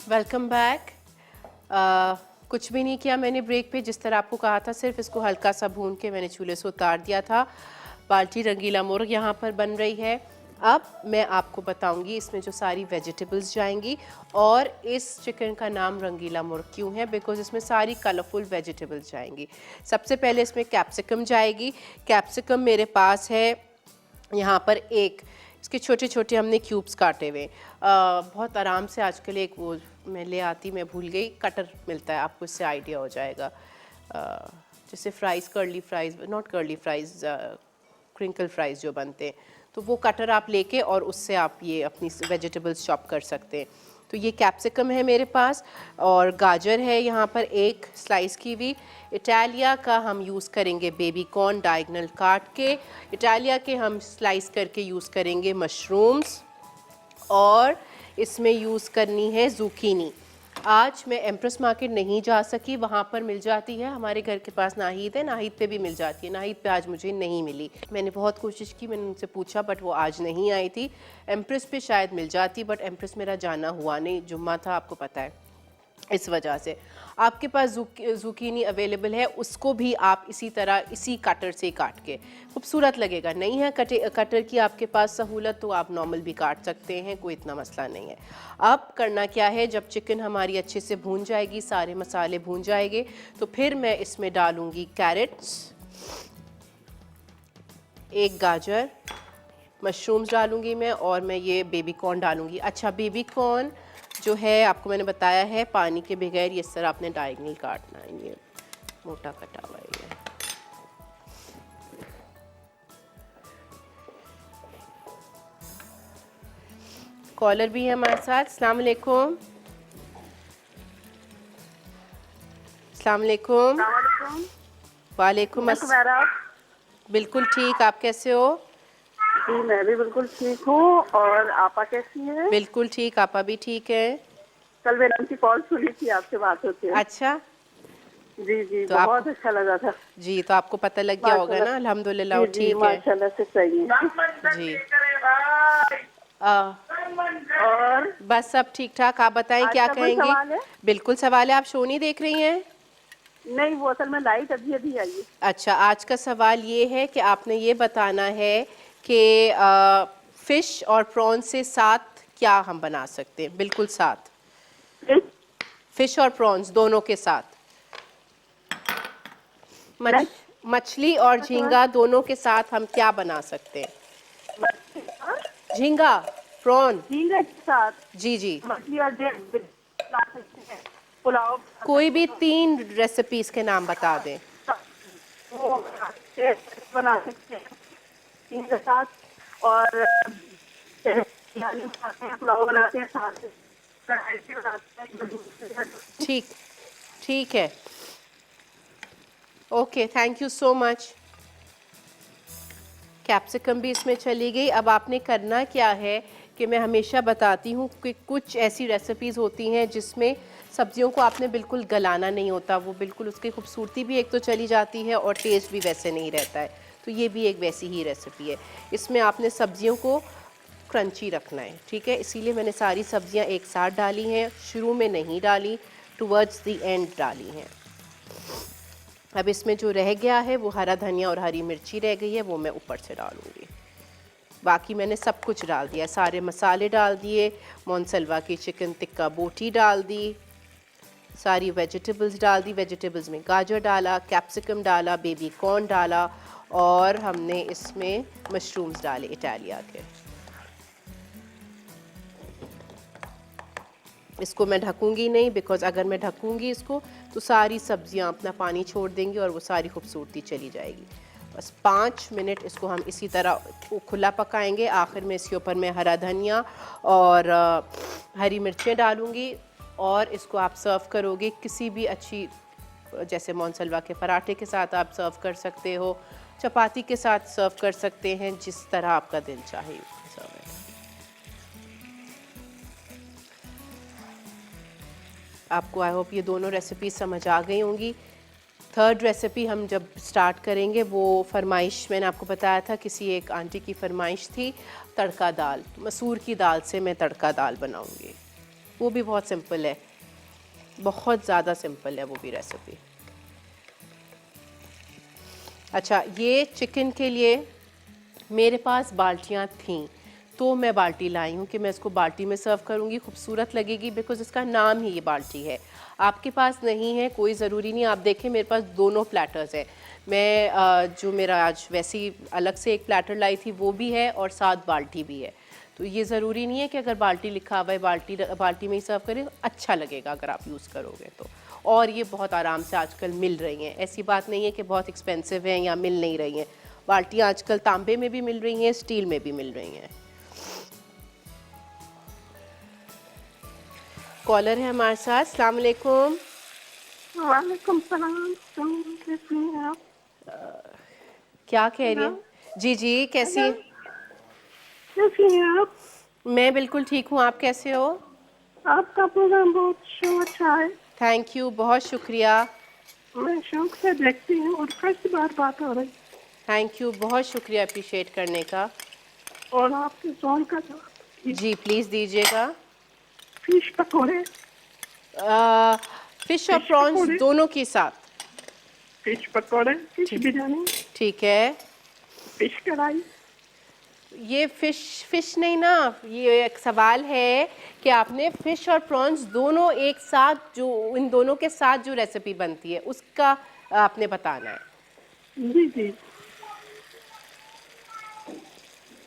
Speaker 1: Welcome back. कुछ भी नहीं किया मैंने ब्रेक पे, जिस तरह आपको कहा था, सिर्फ इसको हल्का सा भून के मैंने चूल्हे से उतार दिया था। बाल्टी रंगीला मुर्ग यहाँ पर बन रही है। अब मैं आपको बताऊंगी इसमें जो सारी वेजिटेबल्स जाएंगी, और इस चिकन का नाम रंगीला मुर्ग क्यों है, बिकॉज इसमें सारी कलरफुल वेजिटेबल्स जाएंगी। सबसे पहले इसमें कैप्सिकम जाएगी। कैप्सिकम मेरे पास है यहाँ पर एक, इसके छोटे छोटे हमने क्यूब्स काटे हुए। बहुत आराम से आजकल एक वो मैं ले आती, मैं भूल गई, कटर मिलता है, आपको इससे आइडिया हो जाएगा। जैसे fries, curly fries, not curly fries, crinkle fries जो बनते हैं, तो वो कटर आप लेके और उससे आप ये अपनी वेजिटेबल्स चॉप कर सकते हैं। तो ये कैप्सिकम है मेरे पास, और गाजर है यहाँ पर एक स्लाइस की हुई। इटालिया का हम यूज़ करेंगे बेबी कॉर्न, डायगनल काट के। इटालिया के हम स्लाइस करके यूज़ करेंगे मशरूम्स, और इसमें यूज़ करनी है ज़ुकीनी। आज मैं एम्प्रेस मार्केट नहीं जा सकी, वहाँ पर मिल जाती है, हमारे घर के पास नाहिद है, नाहिद पे भी मिल जाती है। नाहिद पे आज मुझे नहीं मिली, मैंने बहुत कोशिश की, मैंने उनसे पूछा, बट वो आज नहीं आई थी। एम्प्रेस पे शायद मिल जाती, बट एम्प्रेस मेरा जाना हुआ नहीं, जुम्मा था, आपको पता है, इस वजह से। आपके पास ज़ुकीनी अवेलेबल है, उसको भी आप इसी तरह इसी कटर से काट के, खूबसूरत लगेगा। नहीं है कटर की आपके पास सहूलत, तो आप नॉर्मल भी काट सकते हैं, कोई इतना मसला नहीं है। अब करना क्या है, जब चिकन हमारी अच्छे से भून जाएगी, सारे मसाले भून जाएंगे, तो फिर मैं इसमें डालूँगी कैरेट्स, एक गाजर, मशरूम्स डालूँगी मैं, और मैं ये बेबी कॉर्न डालूँगी। अच्छा, बेबी कॉर्न जो है आपको मैंने बताया है, पानी के बगैर ये इस तरह आपने डायगनल काटना है, ये मोटा कटा हुआ है। कॉलर भी है हमारे साथ। अस्सलाम वालेकुम। अस्सलाम वालेकुम। वालेकुम अस्सलाम। बिल्कुल ठीक, आप कैसे हो?
Speaker 5: जी मैं भी बिल्कुल ठीक हूँ, और आपा कैसी है?
Speaker 1: बिल्कुल ठीक, आपा भी ठीक है।
Speaker 5: कल मैंने उनकी कॉल सुनी थी, आपसे बात होती है।
Speaker 1: अच्छा
Speaker 5: जी जी,
Speaker 1: तो
Speaker 5: बहुत अच्छा लगा था
Speaker 1: जी, तो आपको पता लग गया होगा ना, अल्हम्दुलिल्लाह वो
Speaker 5: जी,
Speaker 1: ठीक है
Speaker 5: माशाल्लाह से सही है
Speaker 1: जी।
Speaker 5: और
Speaker 1: बस सब ठीक ठाक, आप बताएं
Speaker 5: आज
Speaker 1: क्या
Speaker 5: का कोई
Speaker 1: कहेंगी?
Speaker 5: सवाल है?
Speaker 1: बिल्कुल सवाल है। आप शो नहीं देख रही हैं?
Speaker 5: नहीं, वो असल में लाइट अभी अभी आई है।
Speaker 1: अच्छा, आज का सवाल ये है कि आपने ये बताना है कि फ़िश और प्रॉन से साथ क्या हम बना सकते हैं, बिल्कुल साथ, फ़िश और प्रॉन्स दोनों के साथ। मछली और झींगा दोनों के साथ हम क्या बना सकते हैं? झींगा, प्रॉन,
Speaker 5: झींगा के साथ
Speaker 1: जी जी,
Speaker 5: मछली और बना सकते हैं, पुलाव
Speaker 1: कोई भी 3 रेसिपीज़ के नाम बता दें।
Speaker 5: वो बना सकते हैं झींगे के साथ, और पुलाव बनाते हैं साथ,
Speaker 1: ठीक, ठीक है, okay, thank you so much. Capsicum भी इसमें चली गई। अब आपने करना क्या है कि मैं हमेशा बताती हूँ कि कुछ ऐसी रेसिपीज़ होती हैं जिसमें सब्जियों को आपने बिल्कुल गलाना नहीं होता, वो बिल्कुल उसकी खूबसूरती भी एक तो चली जाती है और टेस्ट भी वैसे नहीं रहता है। तो ये भी एक वैसी ही रेसिपी है। इसमें आपने सब्जियों को क्रंची रखना है, ठीक है। इसीलिए मैंने सारी सब्जियां एक साथ डाली हैं, शुरू में नहीं डाली, टुवर्ड्स द एंड डाली हैं। अब इसमें जो रह गया है वो हरा धनिया और हरी मिर्ची रह गई है, वो मैं ऊपर से डालूँगी। बाकी मैंने सब कुछ डाल दिया, सारे मसाले डाल दिए, मोनसलवा की चिकन टिक्का बोटी डाल दी, सारी वेजिटेबल्स डाल दी। वेजिटेबल्स में गाजर डाला, कैप्सिकम डाला, बेबी कॉर्न डाला और हमने इसमें मशरूम्स डाले इटालिया के। इसको मैं ढकूंगी नहीं, बिकॉज़ अगर मैं ढकूंगी इसको तो सारी सब्जियां अपना पानी छोड़ देंगी और वो सारी खूबसूरती चली जाएगी। बस 5 मिनट इसको हम इसी तरह खुला पकाएंगे। आखिर में इसके ऊपर मैं हरा धनिया और हरी मिर्चें डालूंगी और इसको आप सर्व करोगे किसी भी अच्छी, जैसे मोनसलवा के पराठे के साथ आप सर्व कर सकते हो, चपाती के साथ सर्व कर सकते हैं, जिस तरह आपका दिल चाहे सर्व है। आपको आई होप ये दोनों रेसिपी समझ आ गई होंगी। थर्ड रेसिपी हम जब स्टार्ट करेंगे, वो फरमाइश मैंने आपको बताया था, किसी एक आंटी की फरमाइश थी, तड़का दाल, मसूर की दाल से मैं तड़का दाल बनाऊंगी। वो भी बहुत सिंपल है, बहुत ज़्यादा सिंपल है वो भी रेसिपी। अच्छा, ये चिकन के लिए मेरे पास बाल्टियाँ थीं तो मैं बाल्टी लाई हूँ कि मैं इसको बाल्टी में सर्व करूँगी, खूबसूरत लगेगी, बिकॉज़ इसका नाम ही ये बाल्टी है। आपके पास नहीं है कोई ज़रूरी नहीं। आप देखें मेरे पास दोनों प्लेटर्स हैं। मैं जो मेरा आज वैसी अलग से एक प्लेटर लाई थी वो भी है और साथ बाल्टी भी है। तो ये ज़रूरी नहीं है कि अगर बाल्टी लिखा हुआ है बाल्टी में ही सर्व करें, अच्छा लगेगा अगर आप यूज़ करोगे तो। और ये बहुत आराम से आजकल मिल रही हैं, ऐसी बात नहीं है कि बहुत एक्सपेंसिव हैं या मिल नहीं रही हैं। बाल्टियाँ आजकल तांबे में भी मिल रही हैं, स्टील में भी मिल रही हैं। कॉलर है हमारे साथ। अस्सलाम वालेकुम।
Speaker 4: वालेकुम सलाम। कैसी हैं आप?
Speaker 1: क्या कह रही हैं? जी जी, कैसी
Speaker 4: कैसी हैं आप?
Speaker 1: मैं बिल्कुल ठीक हूँ, आप कैसे हो?
Speaker 4: आपका प्रोग्राम बहुत शो अच्छा है।
Speaker 1: थैंक यू, बहुत शुक्रिया।
Speaker 4: मैं शौक से देखती हूँ और फर्स्ट बार बात हो रही।
Speaker 1: थैंक यू, बहुत शुक्रिया अप्रिशिएट करने का।
Speaker 4: और आपके सवाल का जवाब
Speaker 1: जी प्लीज़ दीजिएगा।
Speaker 4: फिश पकौड़े,
Speaker 1: फिश और प्रॉन्स
Speaker 4: पकौड़े।
Speaker 1: दोनों के साथ।
Speaker 4: फिश पकौड़े, फिश बिरयानी,
Speaker 1: ठीक है।
Speaker 4: फिश कढ़ाई।
Speaker 1: ये फिश नहीं ना, ये एक सवाल है कि आपने फिश और प्रॉन्स दोनों एक साथ, जो इन दोनों के साथ जो रेसिपी बनती है उसका आपने बताना है।
Speaker 4: जी जी,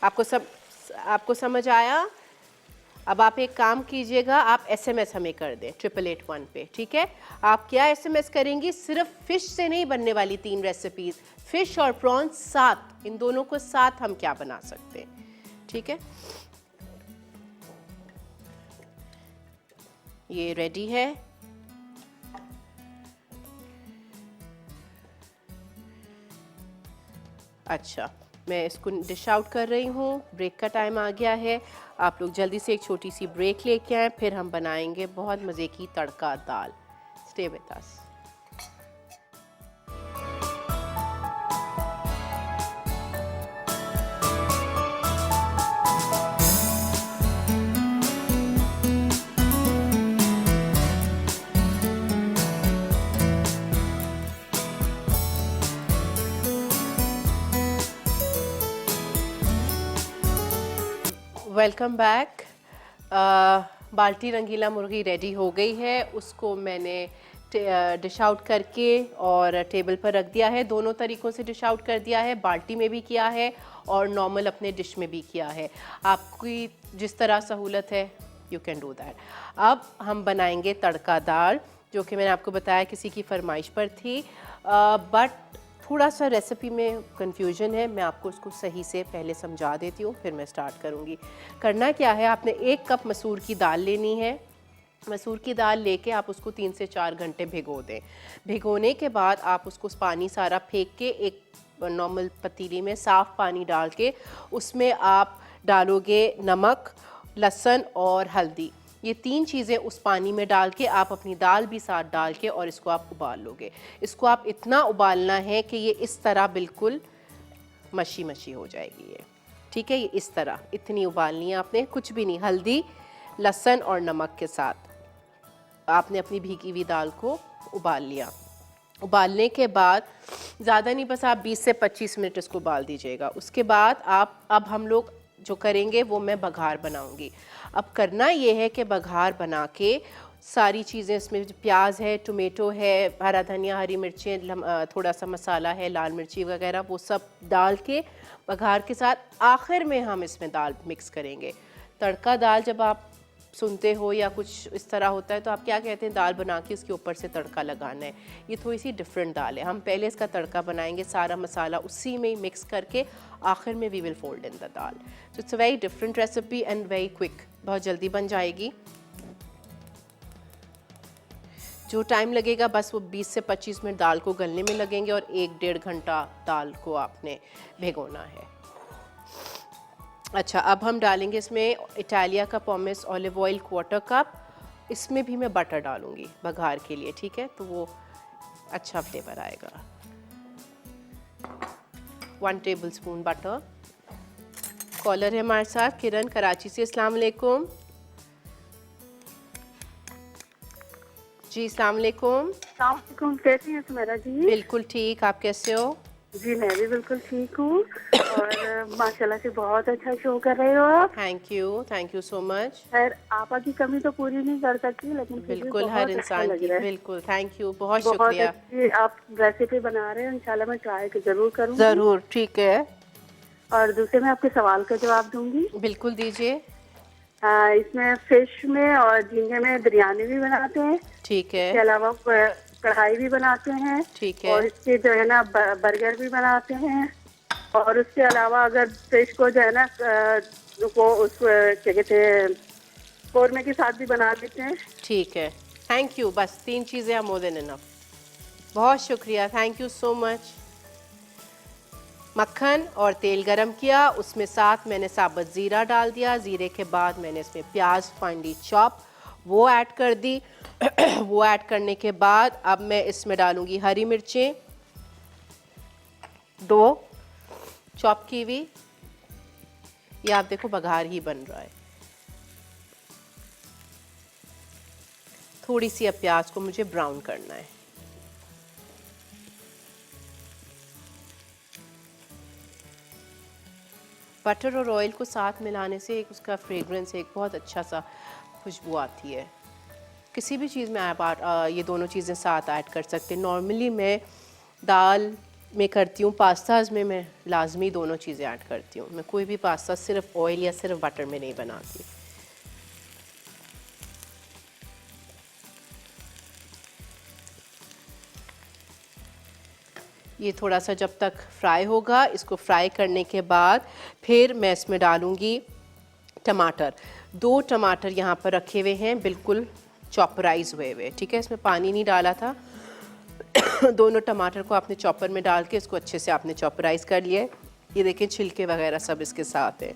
Speaker 1: आपको समझ आया? अब आप एक काम कीजिएगा, आप SMS हमें कर दें 8881 पे, ठीक है? आप क्या SMS करेंगी? सिर्फ फिश से नहीं बनने वाली 3 रेसिपीज, फिश और प्रॉन्स साथ, इन दोनों को साथ हम क्या बना सकते हैं, ठीक है? ये रेडी है। अच्छा, मैं इसको डिश आउट कर रही हूँ। ब्रेक का टाइम आ गया है, आप लोग जल्दी से एक छोटी सी ब्रेक लेके आएँ, फिर हम बनाएंगे बहुत मज़े की तड़का दाल। Stay with us. Welcome back. बाल्टी रंगीला मुर्गी रेडी हो गई है, उसको मैंने डिश आउट करके और टेबल पर रख दिया है। दोनों तरीक़ों से डिश आउट कर दिया है, बाल्टी में भी किया है और नॉर्मल अपने डिश में भी किया है। आपकी जिस तरह सहूलत है यू कैन डू दैट। अब हम बनाएंगे तड़का दाल, जो कि मैंने आपको बताया किसी की फरमाइश पर थी, बट थोड़ा सा रेसिपी में कंफ्यूजन है। मैं आपको उसको सही से पहले समझा देती हूँ, फिर मैं स्टार्ट करूँगी। करना क्या है, आपने 1 कप मसूर की दाल लेनी है। मसूर की दाल लेके आप उसको 3 से 4 घंटे भिगो दें। भिगोने के बाद आप उसको पानी सारा फेंक के एक नॉर्मल पतीली में साफ़ पानी डाल के उसमें आप डालोगे नमक, लहसुन और हल्दी, ये 3 चीज़ें उस पानी में डाल के आप अपनी दाल भी साथ डाल के और इसको आप उबाल लोगे। इसको आप इतना उबालना है कि ये इस तरह बिल्कुल मशी मशी हो जाएगी ये, ठीक है। ये इस तरह इतनी उबालनी है आपने, कुछ भी नहीं, हल्दी लहसुन और नमक के साथ आपने अपनी भीगी हुई दाल को उबाल लिया। उबालने के बाद ज़्यादा नहीं, बस आप 20 से 25 मिनट इसको उबाल दीजिएगा। उसके बाद अब हम लोग जो करेंगे वो मैं बघार बनाऊंगी। अब करना ये है कि बघार बना के सारी चीज़ें, इसमें प्याज है, टोमेटो है, हरा धनिया, हरी मिर्चें, थोड़ा सा मसाला है, लाल मिर्ची वगैरह, वो सब डाल के बघार के साथ आखिर में हम इसमें दाल मिक्स करेंगे। तड़का दाल जब आप सुनते हो या कुछ इस तरह होता है तो आप क्या कहते हैं, दाल बना के उसके ऊपर से तड़का लगाना है। ये थोड़ी सी डिफरेंट दाल है। हम पहले इसका तड़का बनाएंगे, सारा मसाला उसी में ही मिक्स करके आखिर में we will fold in the dal. So it's a very different recipe and very quick, बहुत जल्दी बन जाएगी। जो टाइम लगेगा बस वो 20 से 25 मिनट दाल को गलने में लगेंगे और 1-1.5 घंटा दाल को आपने भिगोना है। अच्छा, अब हम डालेंगे इसमें इटालिया का पॉमेस ऑलिव ऑयल 1/4 कप। इसमें भी मैं बटर डालूंगी बघार के लिए, ठीक है, तो वो अच्छा फ्लेवर आएगा। 1 टेबलस्पून बटर। कॉलर है हमारे साथ किरण कराची से। अस्सलाम वालेकुम जी। अस्सलाम वालेकुम।
Speaker 5: कैसी हैं सुमेरा जी?
Speaker 1: बिल्कुल ठीक, आप कैसे हो?
Speaker 5: जी मैं भी बिल्कुल ठीक हूँ और माशाल्लाह से बहुत अच्छा शो कर रहे हो आप।
Speaker 1: Thank you so much.
Speaker 5: खैर आपा की कमी तो पूरी नहीं कर सकती, लेकिन फिर भी
Speaker 1: बिल्कुल
Speaker 5: बहुत
Speaker 1: हर
Speaker 5: अच्छा
Speaker 1: इंसान
Speaker 5: लग
Speaker 1: की,
Speaker 5: रहा है।
Speaker 1: बिल्कुल, थैंक यू, बहुत
Speaker 5: बहुत
Speaker 1: शुक्रिया।
Speaker 5: अच्छी आप रेसिपी बना रहे हैं, इंशाल्लाह मैं ट्राई जरूर करूँगी।
Speaker 1: ज़रूर, ठीक है,
Speaker 5: और दूसरे मैं आपके सवाल का जवाब दूंगी।
Speaker 1: बिल्कुल दीजिए।
Speaker 5: इसमें फिश में और झींगे में बिरयानी भी बनाते हैं,
Speaker 1: ठीक है,
Speaker 5: इसके अलावा कढ़ाई भी बनाते हैं,
Speaker 1: ठीक है,
Speaker 5: और इसके जो है ना बर्गर भी बनाते हैं, और उसके अलावा अगर फिश को जो है ना वो उस क्या कहते हैं कौरमे के साथ भी बना लेते हैं।
Speaker 1: ठीक है, थैंक यू। बस 3 चीज़ें हैं, मोर देन इनफ। बहुत शुक्रिया, थैंक यू सो मच। मक्खन और तेल गरम किया, उसमें साथ मैंने साबुत ज़ीरा डाल दिया। ज़ीरे के बाद मैंने इसमें प्याज फाइनली चॉप वो ऐड कर दी। वो ऐड करने के बाद अब मैं इसमें डालूंगी हरी मिर्चें 2 चॉप की हुई। ये आप देखो बघार ही बन रहा है। थोड़ी सी अब प्याज को मुझे ब्राउन करना है। बटर और ऑयल को साथ मिलाने से एक उसका फ्रेग्रेंस, एक बहुत अच्छा सा खुशबू आती है। किसी भी चीज़ में आप ये दोनों चीज़ें साथ ऐड कर सकते हैं। नॉर्मली मैं दाल में करती हूँ, पास्ताज में मैं लाजमी दोनों चीज़ें ऐड करती हूँ। मैं कोई भी पास्ता सिर्फ ऑयल या सिर्फ बटर में नहीं बनाती। ये थोड़ा सा जब तक फ्राई होगा, इसको फ्राई करने के बाद फिर मैं इसमें डालूँगी टमाटर। 2 टमाटर यहाँ पर रखे हुए हैं, बिल्कुल चॉपराइज हुए हुए, ठीक है, इसमें पानी नहीं डाला था। दोनों टमाटर को आपने चॉपर में डाल के इसको अच्छे से आपने चॉपराइज कर लिया है। ये देखें छिलके वगैरह सब इसके साथ है।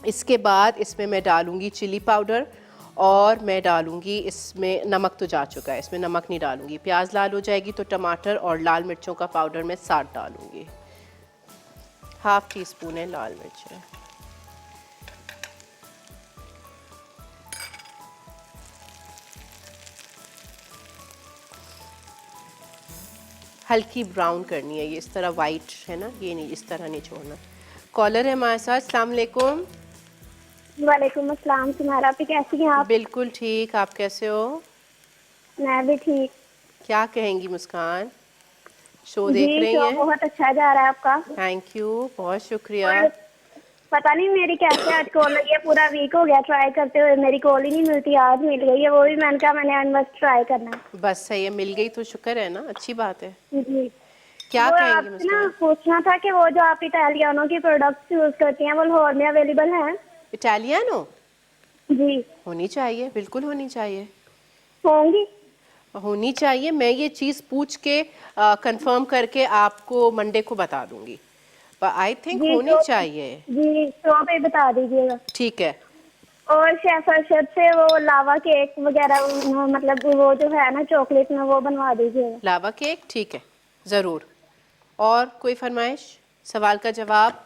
Speaker 1: इसके बाद इसमें मैं डालूँगी चिली पाउडर और मैं डालूँगी इसमें, नमक तो जा चुका है, इसमें नमक नहीं डालूँगी। प्याज लाल हो जाएगी तो टमाटर और लाल मिर्चों का पाउडर मैं साथ डालूँगी। 1/2 टीस्पून है लाल मिर्च। हल्की ब्राउन करनी है ये, इस तरह वाइट है ना, ये नहीं, इस तरह नहीं छोड़ना। कॉलर है हमारे साथ। अस्सलाम वालेकुम।
Speaker 3: वालेकुम अस्सलाम। तुम्हारा भी कैसी हैं आप?
Speaker 1: बिल्कुल ठीक, आप कैसे हो?
Speaker 3: मैं भी ठीक।
Speaker 1: क्या कहेंगी मुस्कान, शो
Speaker 3: जी
Speaker 1: देख रही
Speaker 3: शो
Speaker 1: हैं?
Speaker 3: बहुत अच्छा जा रहा है आपका।
Speaker 1: थैंक यू, बहुत शुक्रिया।
Speaker 3: और पता नहीं मेरी कैसे आज कॉल लगी है, पूरा वीक हो गया ट्राई करते हुए, मेरी कॉल ही नहीं मिलती। आज मिल गई है, वो भी मैंने कहा मैंने मस्ट ट्राई करना है।
Speaker 1: बस सही है, मिल गई तो शुक्र है ना, अच्छी बात है।
Speaker 3: जी
Speaker 1: क्या
Speaker 3: वो
Speaker 1: कहेंगी
Speaker 3: आपसे ना
Speaker 1: मुस्कान?
Speaker 3: पूछना था कि वो जो आप इटालियानो की प्रोडक्ट्स यूज करती हैं वो लाहौर में अवेलेबल हैं?
Speaker 1: इटालियानो
Speaker 3: जी
Speaker 1: होनी चाहिए, बिल्कुल होनी चाहिए,
Speaker 3: होंगी।
Speaker 1: होनी चाहिए। मैं ये चीज़ पूछ के कंफर्म करके आपको मंडे को बता दूंगी, पर आई थिंक
Speaker 3: जी
Speaker 1: होनी
Speaker 3: तो
Speaker 1: चाहिए।
Speaker 3: जी तो आप ये बता दीजिएगा।
Speaker 1: ठीक है,
Speaker 3: और शेफ अर्शद से वो लावा केक वगैरह मतलब वो जो है ना चॉकलेट में वो बनवा दीजिएगा।
Speaker 1: लावा केक, ठीक है, ज़रूर। और कोई फरमाइश? सवाल का जवाब?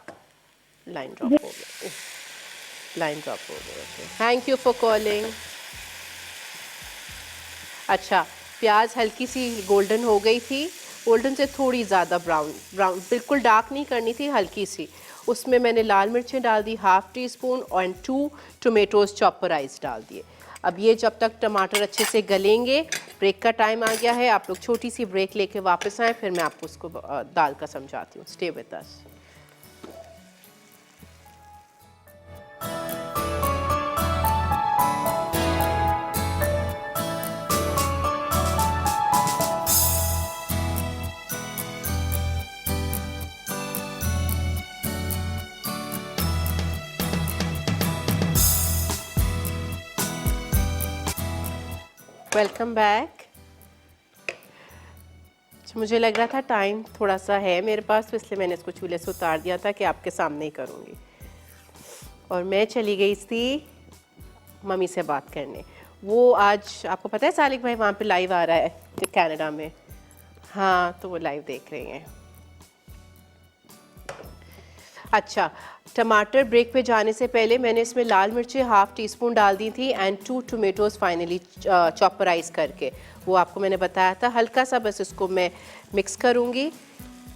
Speaker 1: लाइन ड्रॉप हो गया, लाइन ड्रॉप हो गया। Thank you for calling. अच्छा, प्याज हल्की सी गोल्डन हो गई थी, गोल्डन से थोड़ी ज़्यादा ब्राउन, बिल्कुल डार्क नहीं करनी थी, हल्की सी। उसमें मैंने लाल मिर्चें डाल दी 1/2 टीस्पून और 2 टोमेटोज़ चॉपराइज डाल दिए। अब ये जब तक टमाटर अच्छे से गलेंगे, ब्रेक का टाइम आ गया है। आप लोग छोटी सी ब्रेक लेके वापस आएँ, फिर मैं आपको उसको दाल का समझाती हूँ। Stay with us. Welcome back. मुझे लग रहा था टाइम थोड़ा सा है मेरे पास, तो इसलिए मैंने इसको चूल्हे से उतार दिया था कि आपके सामने ही करूँगी। और मैं चली गई थी मम्मी से बात करने। वो आज आपको पता है सालिक भाई वहाँ पे लाइव आ रहा है कनाडा में। हाँ, तो वो लाइव देख रहे हैं। अच्छा, टमाटर ब्रेक पे जाने से पहले मैंने इसमें लाल मिर्चें 1/2 टीस्पून डाल दी थी एंड 2 टोमेटोज़ फाइनली चॉपराइज करके, वो आपको मैंने बताया था। हल्का सा बस इसको मैं मिक्स करूँगी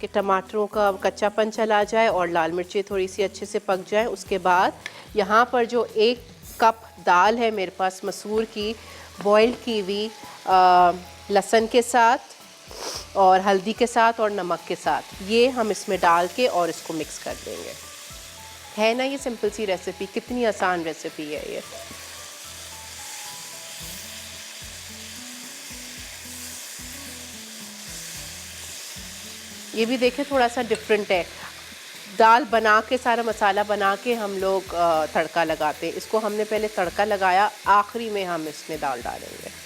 Speaker 1: कि टमाटरों का कच्चापन चला जाए और लाल मिर्चें थोड़ी सी अच्छे से पक जाएं। उसके बाद यहाँ पर जो 1 कप दाल है मेरे पास मसूर की, बॉइल्ड की हुई, लहसुन के साथ और हल्दी के साथ और नमक के साथ, ये हम इसमें डाल के और इसको मिक्स कर देंगे। है ना ये सिंपल सी रेसिपी, कितनी आसान रेसिपी है ये। ये भी देखें थोड़ा सा डिफरेंट है। दाल बना के, सारा मसाला बना के हम लोग तड़का लगाते हैं। इसको हमने पहले तड़का लगाया, आखिरी में हम इसमें दाल डालेंगे।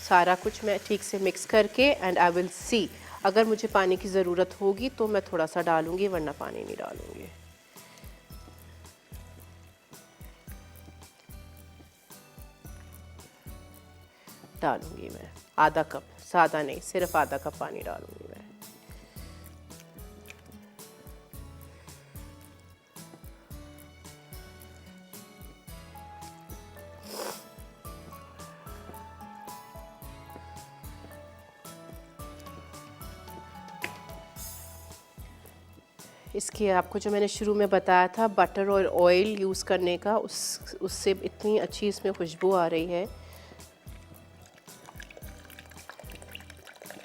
Speaker 1: सारा कुछ मैं ठीक से मिक्स करके एंड आई विल सी, अगर मुझे पानी की ज़रूरत होगी तो मैं थोड़ा सा डालूंगी, वरना पानी नहीं डालूंगी। डालूंगी मैं आधा कप, ज़्यादा नहीं, सिर्फ आधा कप पानी डालूंगी मैं। इसकी आपको जो मैंने शुरू में बताया था बटर और ऑयल यूज़ करने का, उससे इतनी अच्छी इसमें खुशबू आ रही है।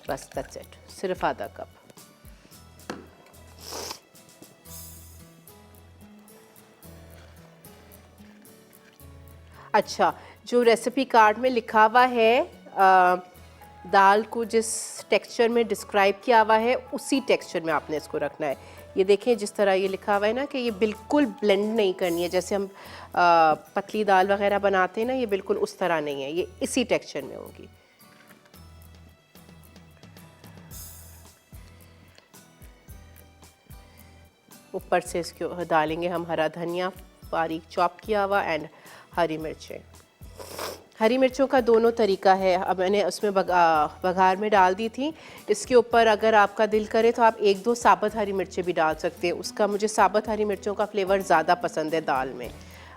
Speaker 1: बस दैट्स इट, सिर्फ आधा कप। अच्छा, जो रेसिपी कार्ड में लिखा हुआ है दाल को जिस टेक्सचर में डिस्क्राइब किया हुआ है उसी टेक्सचर में आपने इसको रखना है। ये देखें जिस तरह ये लिखा हुआ है ना कि ये बिल्कुल ब्लेंड नहीं करनी है, जैसे हम पतली दाल वगैरह बनाते हैं ना, ये बिल्कुल उस तरह नहीं है, ये इसी टेक्सचर में होगी। ऊपर से इसको डालेंगे हम हरा धनिया बारीक चॉप किया हुआ एंड हरी मिर्चें। हरी मिर्चों का दोनों तरीका है। अब मैंने उसमें बघार में डाल दी थी। इसके ऊपर अगर आपका दिल करे तो आप 1-2 साबुत हरी मिर्चें भी डाल सकते हैं। उसका मुझे साबुत हरी मिर्चों का फ्लेवर ज़्यादा पसंद है दाल में।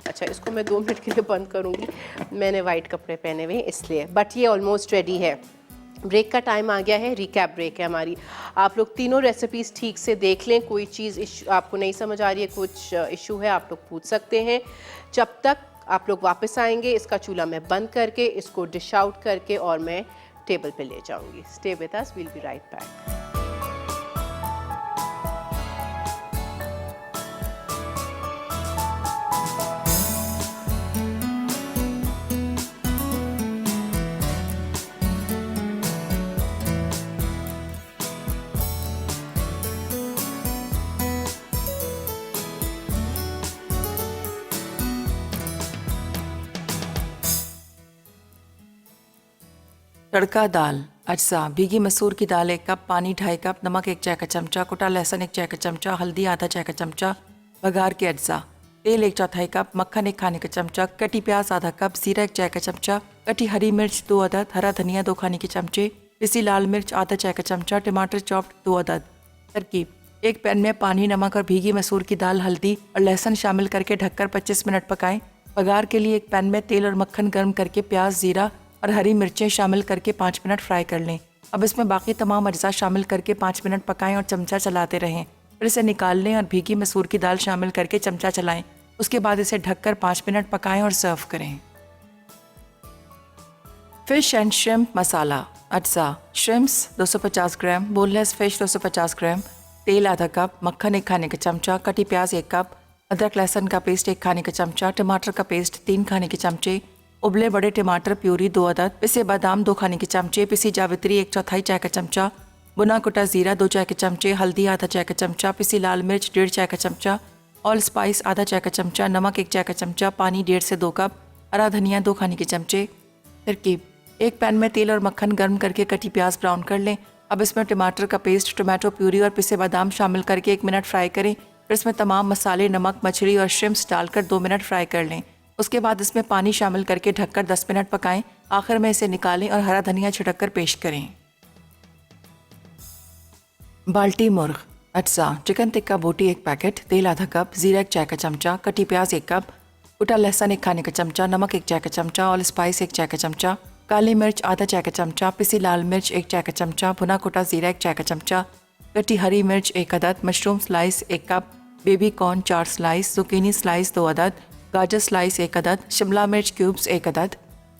Speaker 1: अच्छा, इसको मैं 2 मिनट के लिए बंद करूँगी, मैंने वाइट कपड़े पहने हुए हैं इसलिए। बट ये ऑलमोस्ट रेडी है। ब्रेक का टाइम आ गया है, रिकैप ब्रेक है हमारी। आप लोग तीनों रेसिपीज़ ठीक से देख लें, कोई चीज़ आपको नहीं समझ आ रही है, कुछ इशू है, आप लोग पूछ सकते हैं। जब तक आप लोग वापस आएंगे इसका चूल्हा मैं बंद करके इसको डिश आउट करके और मैं टेबल पे ले जाऊंगी। Stay with us, we'll be right back.
Speaker 6: तड़का दाल अज्जा भीगी मसूर की दाल 1 कप, पानी 2.5 कप, नमक 1 चाय का चमचा, कुटा लहसुन 1 चाय का चमचा, हल्दी आधा चाय का चमचा, बघार के अज्जा, तेल 1/4 कप, मक्खन 1 खाने का चमचा, कटी प्याज आधा कप, जीरा 1 चाय का चमचा, कटी हरी मिर्च 2 अदद, हरा धनिया 2 खाने के चमचे, पिसी लाल मिर्च आधा चाय का चमचा, टमाटर चॉप्ड 2 अदद। तरकीब: एक पैन में पानी, नमक और भीगी मसूर की दाल, हल्दी और लहसुन शामिल करके ढककर 25 मिनट पकाएं। बघार के लिए एक पैन में तेल और मक्खन गर्म करके प्याज, जीरा और हरी मिर्चें शामिल करके 5 मिनट फ्राई कर लें। अब इसमें बाकी तमाम अज्जा शामिल करके 5 मिनट पकाएं और चमचा चलाते रहें। फिर इसे निकाल लें और भीगी मसूर की दाल शामिल करके चमचा चलाएं। उसके बाद इसे ढककर 5 मिनट पकाएं और सर्व करें। फिश एंड श्रिम्प मसाला अज्जा: श्रिम्प्स 250 ग्राम, बोनलेस फिश 250 ग्राम, तेल आधा कप, मक्खन 1 खाने का चमचा, कटी प्याज 1 कप, अदरक लहसुन का पेस्ट 1 खाने का चमचा, टमाटर का पेस्ट 3 खाने के चमचे, उबले बड़े टमाटर प्यूरी 2 अदद, पिसे बादाम 2 खाने के चमचे, पिसी जावित्री 1/4 चाय का चमचा, बुना कुटा जीरा 2 चाय के चमचे, हल्दी आधा चाय का चमचा, पिसी लाल मिर्च 1.5 चाय का चमचा, ऑल स्पाइस आधा चाय का चमचा, नमक 1 चाय का चमचा, पानी 1.5 से 2 कप, हरा धनिया 2 खाने के चमचे। तरकीब: एक पैन में तेल और मक्खन गर्म करके कटी प्याज ब्राउन कर लें। अब इसमें टमाटर का पेस्ट, टोमेटो प्यूरी और पिसे बादाम शामिल करके 1 मिनट फ्राई करें। फिर इसमें तमाम मसाले, नमक, मछली और श्रिम्प्स डालकर 2 मिनट फ्राई कर लें। उसके बाद इसमें पानी शामिल करके ढककर 10 मिनट पकाएं। आखिर में इसे निकालें और हरा धनिया छिड़ककर पेश करें। बाल्टी मुर्ग अज्जा: चिकन टिक्का बोटी 1 पैकेट, तेल आधा कप, जीरा 1 चाय का चमचा, कटी प्याज 1 कप, कुटा लहसुन 1 खाने का चमचा, नमक 1 चाय का चमचा, ऑल स्पाइस 1 चाय का चमचा, काली मिर्च आधा चाय का चमचा, पिसी लाल मिर्च 1 चाय का चमचा, भुना कुटा जीरा 1 चाय का चमचा, कटी हरी मिर्च 1 अदद, mushroom slice 1 cup, baby corn 4 slice, zucchini slice 2 अदद, गाजर स्लाइस 1 अदद, शिमला मिर्च क्यूब्स 1 अदद।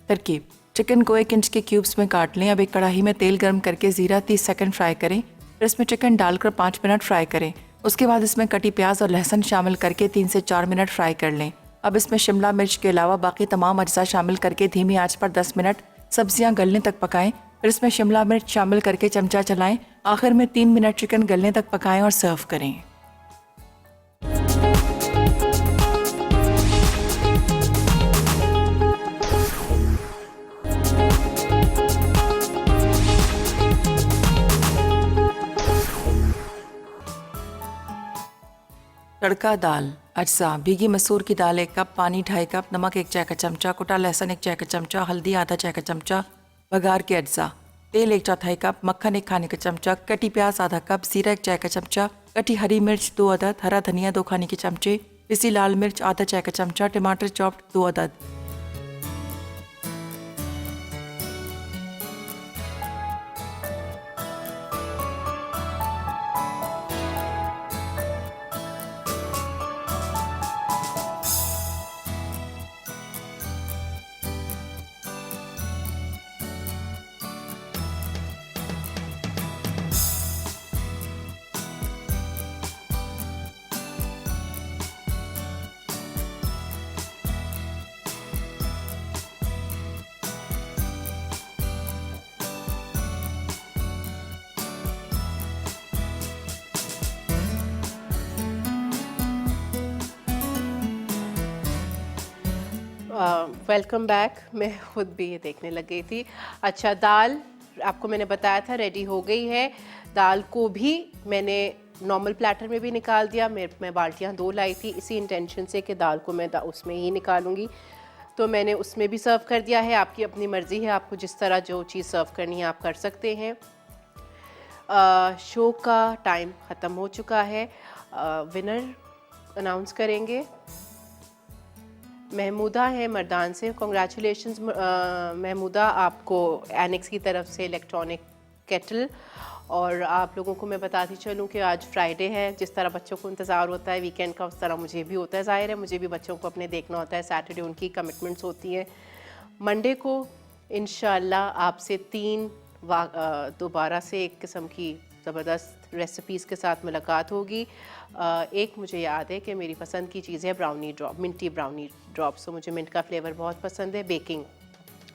Speaker 6: तरकीब: चिकन को 1 इंच के क्यूब्स में काट लें। अब एक कढ़ाई में तेल गर्म करके जीरा 30 सेकंड फ्राई करें। फिर इसमें चिकन डालकर 5 मिनट फ्राई करें। उसके बाद इसमें कटी प्याज और लहसुन शामिल करके 3 से 4 मिनट फ्राई कर लें। अब इसमें शिमला मिर्च के अलावा बाकी तमाम अज्जा शामिल करके धीमी आंच पर 10 मिनट सब्जियां गलने तक पकाएं। फिर इसमें शिमला मिर्च शामिल करके चमचा चलाएं। आखिर में 3 मिनट चिकन गलने तक पकाएं और सर्व करें। तड़का दाल अज्जा: भीगी मसूर की दाल 1 कप, पानी 2.5 कप, नमक 1 चाय का चमचा, कुटा लहसुन 1 चाय का चमचा, हल्दी आधा चाय का चमचा, बघार के अज्जा, तेल 1/4 कप, मक्खन 1 खाने का चमचा, कटी प्याज आधा कप, जीरा 1 चाय का चमचा, कटी हरी मिर्च 2 अदद, हरा धनिया 2 खाने के चमचे, पिसी लाल मिर्च आधा चाय का चमचा, टमाटर चॉप्ड 2 अदद।
Speaker 1: Welcome back. मैं खुद भी ये देखने लग गई थी। अच्छा, दाल आपको मैंने बताया था रेडी हो गई है। दाल को भी मैंने नॉर्मल प्लेटर में भी निकाल दिया। मैं बाल्टियाँ 2 लाई थी इसी इंटेंशन से कि दाल को मैं उसमें ही निकालूंगी, तो मैंने उसमें भी सर्व कर दिया है। आपकी अपनी मर्ज़ी है, आपको जिस तरह जो चीज़ सर्व करनी है आप कर सकते हैं। शो का टाइम ख़त्म हो चुका है। विनर अनाउंस करेंगे। महमूदा है मर्दान से। कॉन्ग्रेचुलेशंस महमूदा, आपको एनेक्स की तरफ से इलेक्ट्रॉनिक केटल। और आप लोगों को मैं बताती चलूँ कि आज फ्राइडे है। जिस तरह बच्चों को इंतज़ार होता है वीकेंड का, उस तरह मुझे भी होता है। ज़ाहिर है मुझे भी बच्चों को अपने देखना होता है। सैटरडे उनकी कमिटमेंट्स होती हैं। मंडे को इंशाल्लाह आपसे 3 दोबारा से एक किस्म की ज़बरदस्त रेसिपीज़ के साथ मुलाकात होगी। एक मुझे याद है कि मेरी पसंद की चीज़ है brownie drop, minty brownie drop. So मुझे मिंट का फ्लेवर बहुत पसंद है। बेकिंग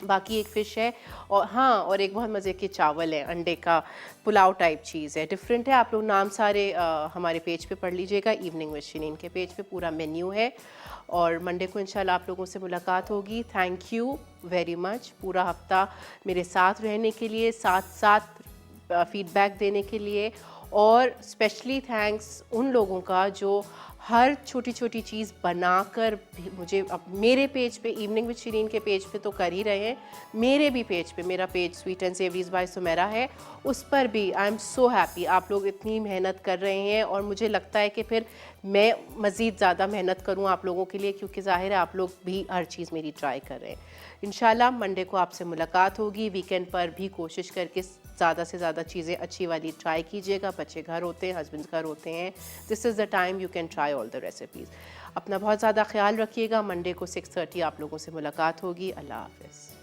Speaker 1: बाकी एक फ़िश है और हाँ, और एक बहुत मज़े के चावल है, अंडे का पुलाव टाइप चीज़ है, डिफरेंट है। आप लोग नाम सारे हमारे पेज पे पढ़ लीजिएगा, इवनिंग विद शिरीन के पेज पे पूरा मेन्यू है। और मंडे को इंशाल्लाह आप लोगों से मुलाकात होगी। थैंक यू वेरी मच पूरा हफ्ता मेरे साथ रहने के लिए, साथ साथ फीडबैक देने के लिए, और स्पेशली थैंक्स उन लोगों का जो हर छोटी छोटी चीज़ बनाकर भी मुझे मेरे पेज पे, इवनिंग विद शिरीन के पेज पे तो कर ही रहे हैं, मेरे भी पेज पे, मेरा page sweet and savouries by Sumera है, उस पर भी आई एम सो हैप्पी। आप लोग इतनी मेहनत कर रहे हैं और मुझे लगता है कि फिर मैं मज़ीद ज़्यादा मेहनत करूं आप लोगों के लिए, क्योंकि ज़ाहिर है आप लोग भी हर चीज़ मेरी ट्राई कर रहे हैं। इंशाल्लाह मंडे को आपसे मुलाकात होगी। वीकेंड पर भी कोशिश करके ज़्यादा से ज़्यादा चीज़ें अच्छी वाली ट्राई कीजिएगा। बच्चे घर होते हैं, हस्बैंड घर होते हैं, this is the time you can try all the recipes. अपना बहुत ज़्यादा ख्याल रखिएगा। मंडे को 6:30 आप लोगों से मुलाकात होगी। अल्लाह हाफ़िज़।